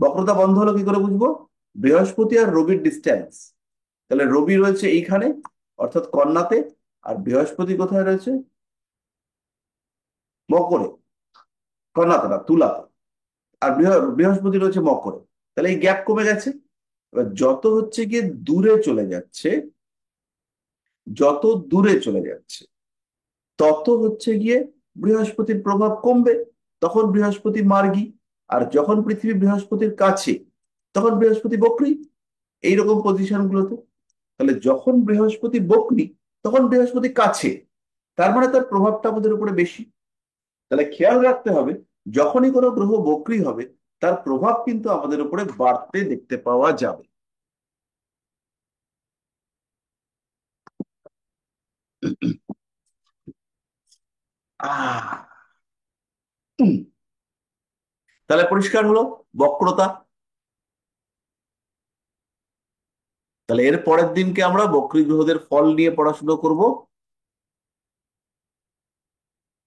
বক্রতা বন্ধ হলো কি করে বুঝবো? বৃহস্পতি আর রবির ডিস্টেন্স। তাহলে রবি রয়েছে এইখানে, অর্থাৎ কন্যাতে, আর বৃহস্পতি কোথায় রয়েছে? মকরে। কন্যাতে না, তুলাতে। আর বৃহস্পতি রয়েছে মকরে। তাহলে এই গ্যাপ কমে গেছে। এবার যত হচ্ছে গিয়ে দূরে চলে যাচ্ছে, যত দূরে চলে যাচ্ছে, তত হচ্ছে গিয়ে বৃহস্পতির প্রভাব কমবে। তখন বৃহস্পতি মার্গী। আর যখন পৃথিবী বৃহস্পতির কাছে, তখন বৃহস্পতি বক্রী। এইরকম পজিশন গুলোতে। তাহলে যখন বৃহস্পতি বক্রী, তখন বৃহস্পতি কাছে, তার মানে তার প্রভাবটা আমাদের উপরে বেশি। তাহলে খেয়াল রাখতে হবে, যখনই কোনো গ্রহ বক্রী হবে, তার প্রভাব কিন্তু আমাদের উপরে বাড়তে দেখতে পাওয়া যাবে। আহ তাহলে পরিষ্কার হলো বক্রতা। তাহলে এর পরের দিনকে আমরা বক্রী গ্রহদের ফল নিয়ে পড়াশুনো করব।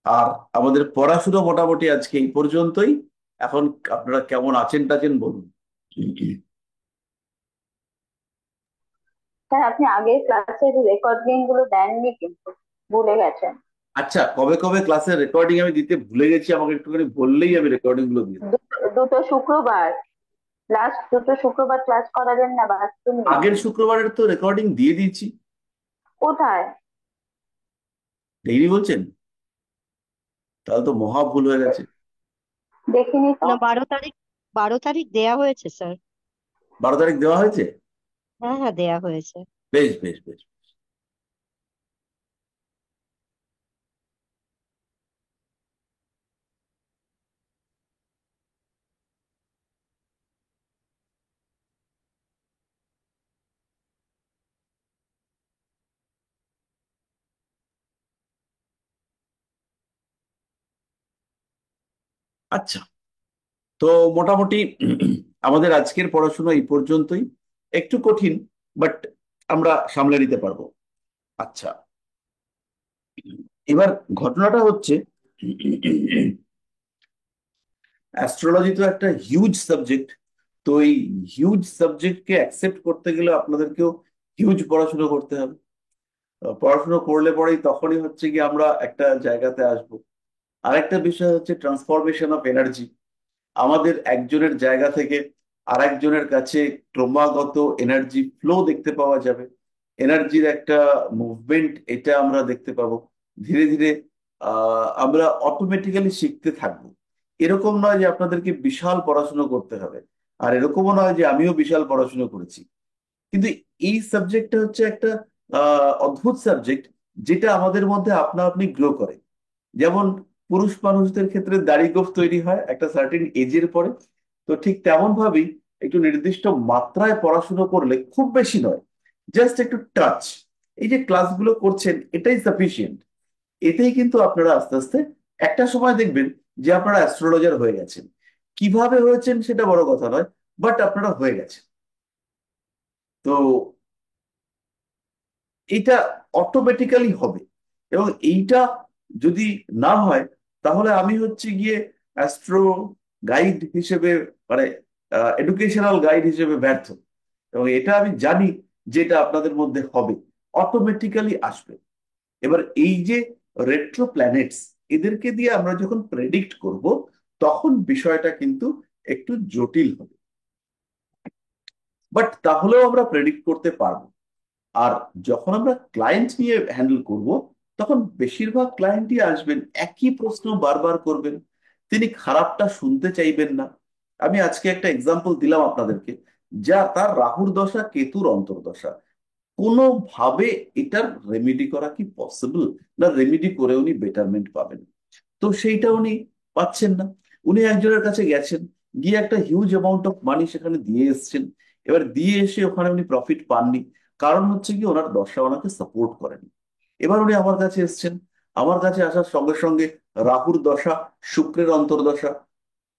আর আমাদের পড়াশুনো মোটামুটি আজকে এই পর্যন্তই। এখন আপনারা কেমন আছেন টাছেন বলুন। স্যার আপনি আগের ক্লাসের রেকর্ডিং গুলো দেননি, কিন্তু ভুলে গেছেন। আচ্ছা, কবে কবে ক্লাসের রেকর্ডিং আমি দিতে ভুলে গেছি, আমাকে একটুখানি বললেই আমি রেকর্ডিং গুলো দিয়ে দেবো। দুটো শুক্রবার, লাস্ট দুটো শুক্রবার ক্লাস করাবেন না বাথরুমে? আগের শুক্রবারের তো রেকর্ডিং দিয়ে দিয়েছি। কোথায়? দেইনি বলছেন? তাহলে তো মহা ভুল হয়ে গেছে। দেখিনি তো। না, 12 তারিখ দেয়া হয়েছে স্যার। 12 তারিখ দেওয়া হয়েছে? হ্যাঁ হ্যাঁ, দেয়া হয়েছে। বেশ বেশ বেশ। আচ্ছা, তো মোটামুটি আমাদের আজকের পড়াশোনা এই পর্যন্তই। একটু কঠিন, বাট আমরা সামলে নিতে পারবো। আচ্ছা, এবার ঘটনাটা হচ্ছে অ্যাস্ট্রোলজি তো একটা হিউজ সাবজেক্ট। তো এই হিউজ সাবজেক্টকে অ্যাকসেপ্ট করতে গেলে আপনাদেরকেও হিউজ পড়াশোনা করতে হবে। পড়াশোনা করলে পরেই তখনই হচ্ছে কি আমরা একটা জায়গাতে আসবো। আরেকটা বিষয় হচ্ছে ট্রান্সফরমেশন অফ এনার্জি। আমাদের একজনের জায়গা থেকে আরেকজনের কাছে ক্রমাগত এনার্জি ফ্লো দেখতে পাওয়া যাবে। এনার্জির একটা মুভমেন্ট, এটা আমরা দেখতে পাবো। ধীরে ধীরে আমরা অটোমেটিক্যালি শিখতে থাকবো। এরকম নয় যে আপনাদেরকে বিশাল পড়াশুনো করতে হবে, আর এরকমও নয় যে আমিও বিশাল পড়াশুনো করেছি। কিন্তু এই সাবজেক্টটা হচ্ছে একটা অদ্ভুত সাবজেক্ট, যেটা আমাদের মধ্যে আপনা আপনি গ্রো করে। যেমন পুরুষ মানুষদের ক্ষেত্রে দাড়ি গোঁফ তৈরি হয় একটা সার্টেন এজের পরে, তো ঠিক তেমন ভাবেই একটু নির্দিষ্ট মাত্রায় পড়াশুনো করলে, খুব বেশি নয়, জাস্ট একটু টাচ, এই যে ক্লাসগুলো করছেন এটাই সাফিসিয়েন্ট। এতেই কিন্তু আপনারা আস্তে আস্তে একটা সময় দেখবেন যে আপনারা অ্যাস্ট্রোলজার হয়ে গেছেন। কিভাবে হয়েছেন সেটা বড় কথা নয়, বাট আপনারা হয়ে গেছেন। তো এটা অটোমেটিক্যালি হবে। এবং এইটা যদি না হয়, তাহলে আমি হচ্ছে গিয়ে অ্যাস্ট্রো গাইড হিসেবে, মানে এডুকেশনাল গাইড হিসেবে ব্যর্থ। এবং এটা আমি জানি যে এটা আপনাদের মধ্যে হবে, অটোমেটিক্যালি আসবে। এবার এই যে রেট্রো প্ল্যানেটস, এদেরকে দিয়ে আমরা যখন প্রেডিক্ট করব, তখন বিষয়টা কিন্তু একটু জটিল হবে, বাট তাহলেও আমরা প্রেডিক্ট করতে পারবো। আর যখন আমরা ক্লায়েন্ট নিয়ে হ্যান্ডেল করব, তখন বেশিরভাগ ক্লায়েন্টই আসবেন, একই প্রশ্ন বারবার করবেন, তিনি খারাপটা শুনতে চাইবেন না। আমি আজকে একটা এক্সাম্পল দিলাম আপনাদেরকে, যা তার রাহুর দশা কেতুর অন্তর্দশা। কোনোভাবে এটার রেমেডি করা কি পসিবল? না, রেমেডি করে উনি বেটারমেন্ট পাবেন, তো সেইটা উনি পাচ্ছেন না। উনি একজনের কাছে গেছেন, গিয়ে একটা হিউজ অ্যামাউন্ট অফ মানি সেখানে দিয়ে এসছেন। এবার দিয়ে এসে ওখানে উনি প্রফিট পাননি, কারণ হচ্ছে কি ওনার দশা ওনাকে সাপোর্ট করেনি। এবার উনি আমার কাছে এসছেন, আমার কাছে আসার সঙ্গে সঙ্গে রাহুর দশা, শুক্রের অন্তর্দশা।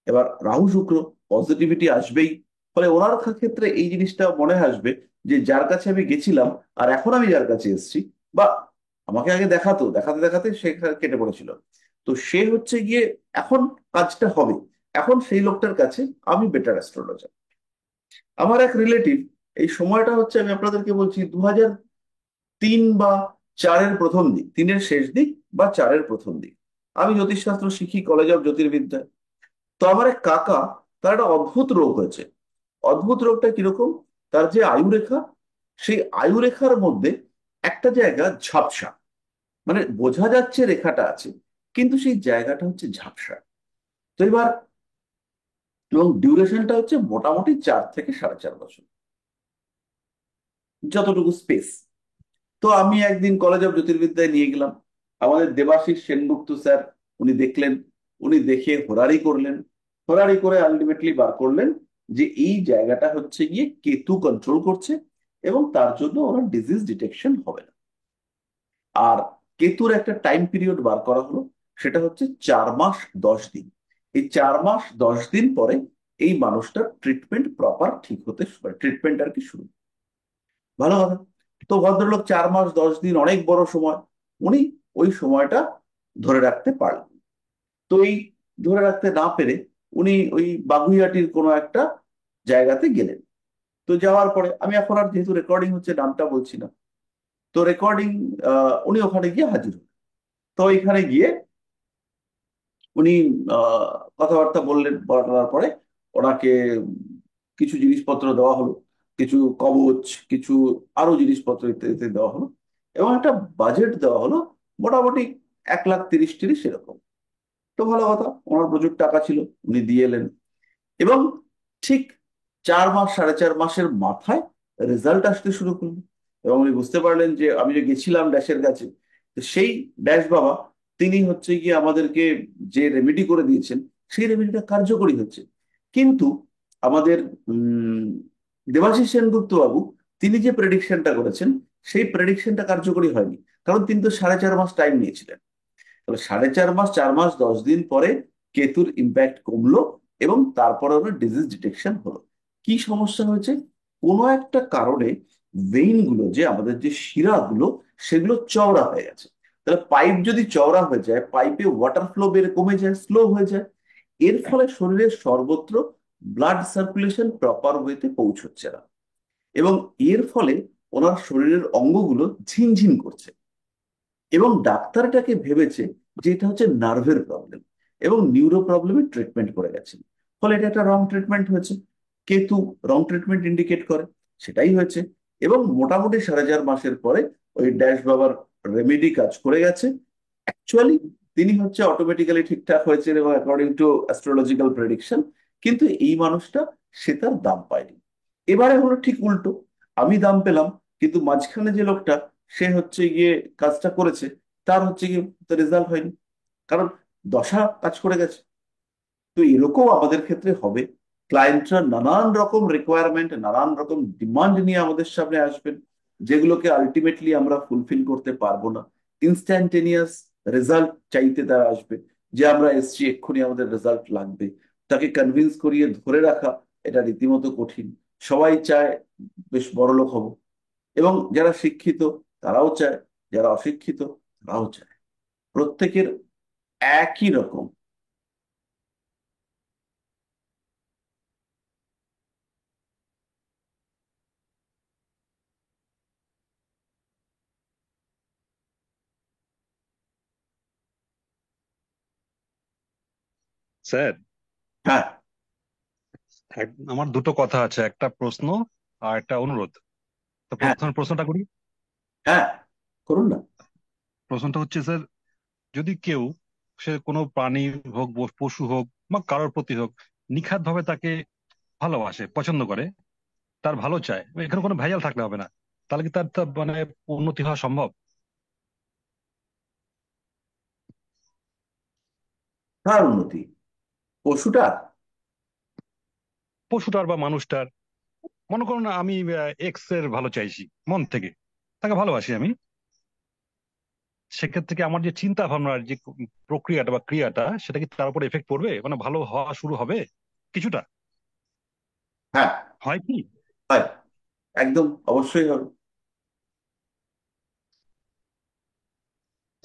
এবার রাহু শুক্র, পজিটিভিটি আসবেই। ফলে ওনার ক্ষেত্রে এই জিনিসটা মনে আসবে যে যার কাছে আমি গেছিলাম আর এখন আমি যার কাছে এসেছি, বা আমাকে আগে দেখাতো, দেখাতে দেখাতে সে কেটে পড়েছিল, তো সে হচ্ছে গিয়ে এখন কাজটা হবে। এখন সেই লোকটার কাছে আমি বেটার অ্যাস্ট্রোলজার। আমার এক রিলেটিভ, এই সময়টা হচ্ছে আমি আপনাদেরকে বলছি 2003 বা 4-এর প্রথম দিক, 3-এর শেষ দিক বা 4-এর প্রথম দিক। আমি জ্যোতিষশাস্ত্র শিখি কলেজ অফ জ্যোতির্বিদ্যা। তো আমার এক কাকা, তার একটা অদ্ভুত রোগ হয়েছে। অদ্ভুত রোগটা কিরকম? তার যে আয়ুরেখা, সেই আয়ুরেখার মধ্যে একটা জায়গা ঝাপসা, মানে বোঝা যাচ্ছে রেখাটা আছে, কিন্তু সেই জায়গাটা হচ্ছে ঝাপসা। তো এবার, এবং ডিউরেশনটা হচ্ছে মোটামুটি 4 থেকে 4.5 বছর, যতটুকু স্পেস। তো আমি একদিন কলেজ অফ জ্যোতির্বিদ্যায় নিয়ে গেলাম, আমাদের দেবাশিস সেনগুপ্ত স্যার, উনি দেখলেন। উনি দেখে হোরারি করলেন, হোরারি করে আলটিমেটলি বার করলেন যে এই জায়গাটা হচ্ছে গিয়ে কেতু কন্ট্রোল করছে, এবং তার জন্য ওনার ডিজিজ ডিটেকশন হবে না। আর কেতুর একটা টাইম পিরিয়ড বার করা হলো, সেটা হচ্ছে 4 মাস 10 দিন। এই 4 মাস 10 দিন পরে এই মানুষটার ট্রিটমেন্ট প্রপার ঠিক হতে ট্রিটমেন্ট আর কি শুরু। ভালো কথা। তো ভদ্রলোক 4 মাস 10 দিন অনেক বড় সময়, উনি ওই সময়টা ধরে রাখতে পারলেন। তো এই ধরে রাখতে না পেরে উনি ওই বাগুইয়াটির কোনো একটা জায়গাতে গেলেন। তো যাওয়ার পরে আমি এখন আর যেহেতু রেকর্ডিং হচ্ছে নামটা বলছি না, তো রেকর্ডিং উনি ওখানে গিয়ে হাজির হলেন। তো এখানে গিয়ে উনি আহ, কথাবার্তা বললেন, বলার পরে ওনাকে কিছু জিনিসপত্র দেওয়া হলো, কিছু কবচ, কিছু আরো জিনিসপত্র ইত্যাদি ইত্যাদি দেওয়া হলো, এবং একটা বাজেট দেওয়া হলো মোটামুটি 1,30,000 এরকম। তো ভালো কথা, ওনার প্রচুর টাকা ছিল, উনি দিয়ে এলেন। এবং ঠিক 4 মাস 4.5 মাসের মাথায় রেজাল্ট আসতে শুরু করলো। এবং উনি বুঝতে পারলেন যে আমি যে গেছিলাম ড্যাশের কাছে, তো সেই ড্যাশ বাবা তিনি হচ্ছে গিয়ে আমাদেরকে যে রেমেডি করে দিয়েছেন সেই রেমেডিটা কার্যকরী হচ্ছে। কিন্তু আমাদের উম দেবাশিস সেনগুপ্ত বাবু তিনি যে প্রেডিকশনটা করেছেন সেই প্রেডিকশনটা কার্যকরী হয়নি, কারণ তিনি তো 4.5 মাস টাইম নিয়েছিলেন। তবে 4.5 মাস 4 মাস 10 দিন পরে কেতুর ইম্প্যাক্ট কমলো, এবং তারপরে ওনার ডিজিজ ডিটেকশন হলো। কি সমস্যা হয়েছে? কোনো একটা কারণে ভেইন গুলো, যে আমাদের যে শিরাগুলো, সেগুলো চওড়া হয়ে গেছে। তাহলে পাইপ যদি চওড়া হয়ে যায়, পাইপে ওয়াটার ফ্লো কমে যায়, স্লো হয়ে যায়। এর ফলে শরীরের সর্বত্র ব্লাড সার্কুলেশন প্রপার ওয়েতে পৌঁছচ্ছে না, এবং এর ফলে ওনার শরীরের অঙ্গগুলো ঝিনঝিন করছে। এবং ডাক্তার এটাকে ভেবেছে যে এটা হচ্ছে নার্ভের প্রবলেম, এবং নিউরো প্রবলেমের ট্রিটমেন্ট করে গেছেন। ফলে এটা একটা রং ট্রিটমেন্ট হয়েছে। কেতু রং ট্রিটমেন্ট ইন্ডিকেট করে, সেটাই হয়েছে। এবং মোটামুটি 4.5 মাসের পরে ওই ড্যাশ বাবার রেমেডি কাজ করে গেছে। অ্যাকচুয়ালি তিনি হচ্ছে অটোমেটিক্যালি ঠিকঠাক হয়েছেন এবং অ্যাকর্ডিং টু অ্যাস্ট্রোলজিক্যাল প্রেডিকশন। কিন্তু এই মানুষটা সে তার দাম পায়নি। এবারে হলো ঠিক উল্টো, আমি দাম পেলাম, কিন্তু মাঝখানে যে লোকটা সে হচ্ছে গিয়ে কাজটা করেছে, তার হচ্ছে গিয়ে রেজাল্ট হয়নি, কারণ দশা কাজ করে গেছে। তো এরকম আমাদের ক্ষেত্রে হবে। ক্লায়েন্টরা নানান রকম রিকোয়ারমেন্ট, নানান রকম ডিমান্ড নিয়ে আমাদের সামনে আসবেন, যেগুলোকে আলটিমেটলি আমরা ফুলফিল করতে পারবো না। ইনস্ট্যান্টেনিয়াস রেজাল্ট চাইতে তারা আসবে, যে আমরা এসছি এক্ষুনি আমাদের রেজাল্ট লাগবে। তাকে কনভিন্স করিয়ে ধরে রাখা এটা রীতিমতো কঠিন। সবাই চায় বেশ বড়লোক হব, এবং যারা শিক্ষিত তারাও চায়, যারা অশিক্ষিত তারাও চায়। প্রত্যেকের একই রকম। স্যার, হ্যাঁ, আমার দুটো কথা আছে, একটা প্রশ্ন আর একটা অনুরোধ। তো হ্যাঁ, প্রথম প্রশ্নটা করি। হ্যাঁ, করুন না। প্রশ্নটা হচ্ছে স্যার, যদি কেউ, সে কোনো প্রাণী হোক, পশু হোক, বা কারোর প্রতি হোক, নিখাত ভাবে তাকে ভালোবাসে, পছন্দ করে, তার ভালো চায়, এখানে কোনো ভেজাল থাকলে হবে না, তাহলে কি তার তার মানে উন্নতি হওয়া সম্ভব? কার উন্নতি? পশুটা? পশুটার বা মানুষটার। মনে করুন আমি এক্স এর ভালো চাইছি মন থেকে, তাকে ভালোবাসি আমি, সেক্ষেত্রে কি আমার যে চিন্তা ভাবনার যে প্রক্রিয়াটা বা ক্রিয়াটা, সেটা কি তার উপর এফেক্ট পড়বে, মানে ভালো হওয়া শুরু হবে কিছুটা? হ্যাঁ, হয় কি? হয়, একদম অবশ্যই হবে।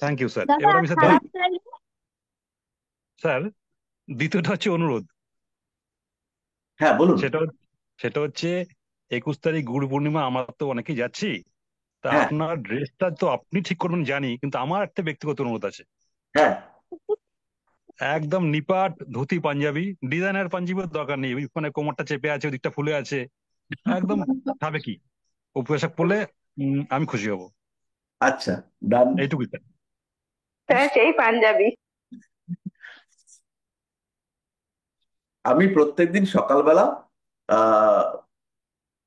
Thank you sir. দাদা এবার আমি স্যার খারাপ লাগলে স্যার, দ্বিতীয়টা হচ্ছে অনুরোধ। হ্যাঁ, বলুন। সেটা সেটা হচ্ছে 21 তারিখ গুরু পূর্ণিমা, আমরা তো অনেকেই যাচ্ছি। তা হ্যাঁ, আপনার ড্রেসটা তো আপনি ঠিক করবেন জানি, কিন্তু আমার একটা ব্যক্তিগত অনুরোধ আছে। হ্যাঁ, একদম নিপাট ধুতি পাঞ্জাবি, ডিজাইনার পাঞ্জাবির দরকার নেই, ওই মানে কোমরটা চেপে আছে, ওদিকটা ফুলে আছে, একদম সাবেকি ও পোশাক পরলে আমি খুশি হব। আচ্ছা, ডান। এইটুকুই স্যার। হ্যাঁ সেই পাঞ্জাবি। আমি প্রত্যেকদিন সকালবেলা আহ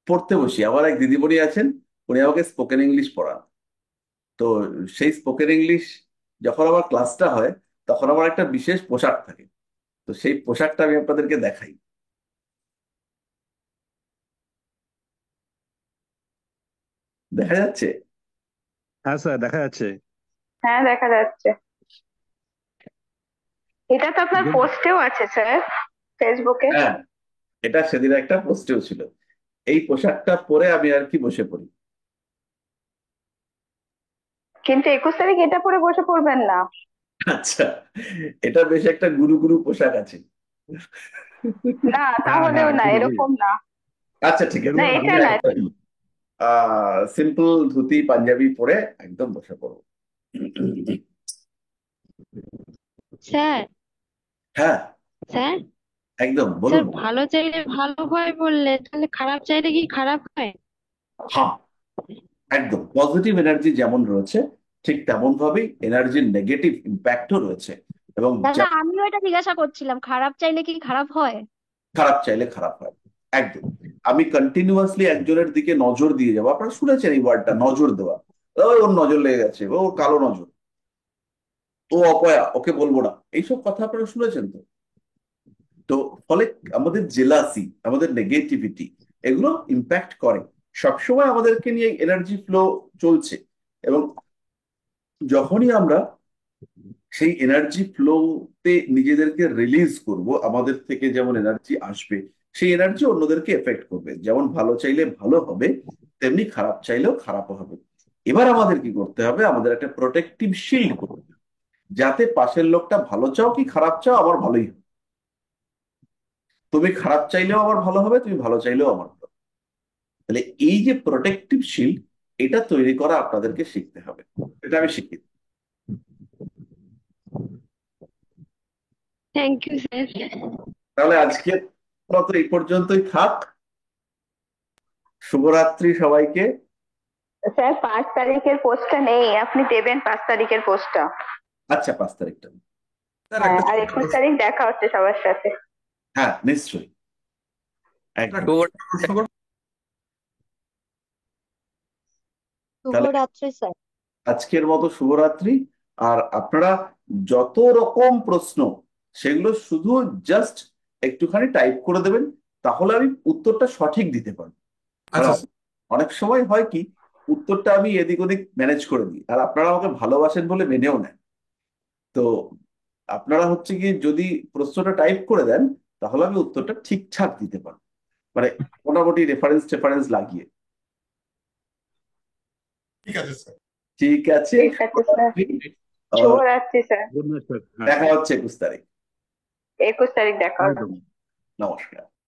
পড়তে বসি। আমার এক দিদিমণি আছেন, উনি আমাকে স্পোকেন ইংলিশ পড়ান। তো সেই স্পোকেন ইংলিশ যখন আমার ক্লাসটা হয়, তখন আমার একটা বিশেষ পোশাক থাকে। তো সেই পোশাকটা আমি আপনাদেরকে দেখাই। দেখা যাচ্ছে? হ্যাঁ স্যার, দেখা যাচ্ছে। হ্যাঁ দেখা যাচ্ছে। এটা তো আপনার যদি পোস্টেও আছে স্যার, ফেসবুকে। হ্যাঁ, এটা সেদিন একটা পোস্টেও ছিল। এই পোশাকটা পরে আমি আর কি বসে পড়ি। কিন্তু 21 তারিখ এটা পরে বসে পড়বেন না। আচ্ছা, এটা বেশ একটা গুরু গুরু পোশাক আছে। না, হ্যাঁ তাহলেও হ্যাঁ না, গুরু গুরু এরকম না। আচ্ছা ঠিক আছে, না, গুরু এটা আমি না। একদম সিম্পল ধুতি পাঞ্জাবি পরে একদম বসে পড়বো। স্যার, হ্যাঁ, স্যার, একদম স্যার বলুন। ভালো চাইলে ভালো হয় বললে, তাহলে খারাপ চাইলে কি খারাপ হয়? হ্যাঁ, একদম পজিটিভ এনার্জি যেমন রয়েছে ঠিক তেমন ভাবেই এনার্জির নেগেটিভ ইম্প্যাক্টও রয়েছে। এবং দাদা, আমিও এটা জিজ্ঞাসা করছিলাম, খারাপ চাইলে কি খারাপ হয়? খারাপ চাইলে খারাপ হয়, একদম। আমি কন্টিনিউয়াসলি একজনের দিকে নজর দিয়ে যাবো, আপনারা শুনেছেন এই ওয়ার্ডটা, নজর দেওয়া। ওর নজর লেগে গেছে, ও কালো নজর, ও অপয়া, ওকে বলবো না, এইসব কথা আপনারা শুনেছেন তো। তো ফলে আমাদের জেলাসি, আমাদের নেগেটিভিটি, এগুলো ইম্প্যাক্ট করে। সবসময় আমাদেরকে নিয়ে এনার্জি ফ্লো চলছে। এবং যখনই আমরা সেই এনার্জি ফ্লোতে নিজেদেরকে রিলিজ করব, আমাদের থেকে যেমন এনার্জি আসবে, সেই এনার্জি অন্যদেরকে এফেক্ট করবে। যেমন ভালো চাইলে ভালো হবে, তেমনি খারাপ চাইলেও খারাপও হবে। এবার আমাদের কি করতে হবে, আমাদের একটা প্রোটেক্টিভ শিল্ড করতে হবে, যাতে পাশের লোকটা ভালো চাও কি খারাপ চাও আমার ভালোই হবে। তুমি খারাপ চাইলেও আমার ভালো হবে, তুমি ভালো চাইলেও আমার ভালো হবে। তাহলে এই যে প্রোটেক্টিভ শিল্ড, এটা তৈরি করা আপনাদেরকে শিখতে হবে। এটা আমি শিখি। Thank you sir. তাহলে আজকের মতো এই পর্যন্তই থাক। শুভরাত্রি সবাইকে। স্যার, 5 তারিখের পোস্টটা নেই, আপনি দেবেন 5 তারিখের পোস্টটা। আচ্ছা, 5 তারিখটা। স্যার হ্যাঁ, একটা আর ছোট 21 তারিখ দেখা হচ্ছে সবার সাথে। হ্যাঁ, নিশ্চয়ই, একদম। প্রশ্ন করব। তাহলে শুভরাত্রি স্যার। আজকের মতো শুভরাত্রি। আর আপনারা যত রকম প্রশ্ন, সেগুলো শুধু জাস্ট একটুখানি টাইপ করে দেবেন, তাহলে আমি উত্তরটা সঠিক দিতে পারবো। আচ্ছা কারণ অনেক সময় হয় কি, উত্তরটা আমি এদিক ওদিক ম্যানেজ করে দিই, আর আপনারা আমাকে ভালোবাসেন বলে মেনেও নেন। তো আপনারা হচ্ছে কি, যদি প্রশ্নটা টাইপ করে দেন, তাহলে আমি উত্তরটা ঠিকঠাক দিতে পারবো, মানে মোটামুটি রেফারেন্স টেফারেন্স লাগিয়ে। ঠিক আছে স্যার। ঠিক আছে, ঠিক আছে স্যার, শুভরাত্রি। আর শুভরাত্রি স্যার। Good night sir. হ্যাঁ দেখা হচ্ছে 21 তারিখ। 21 তারিখ দেখা হবে। একদম। নমস্কার।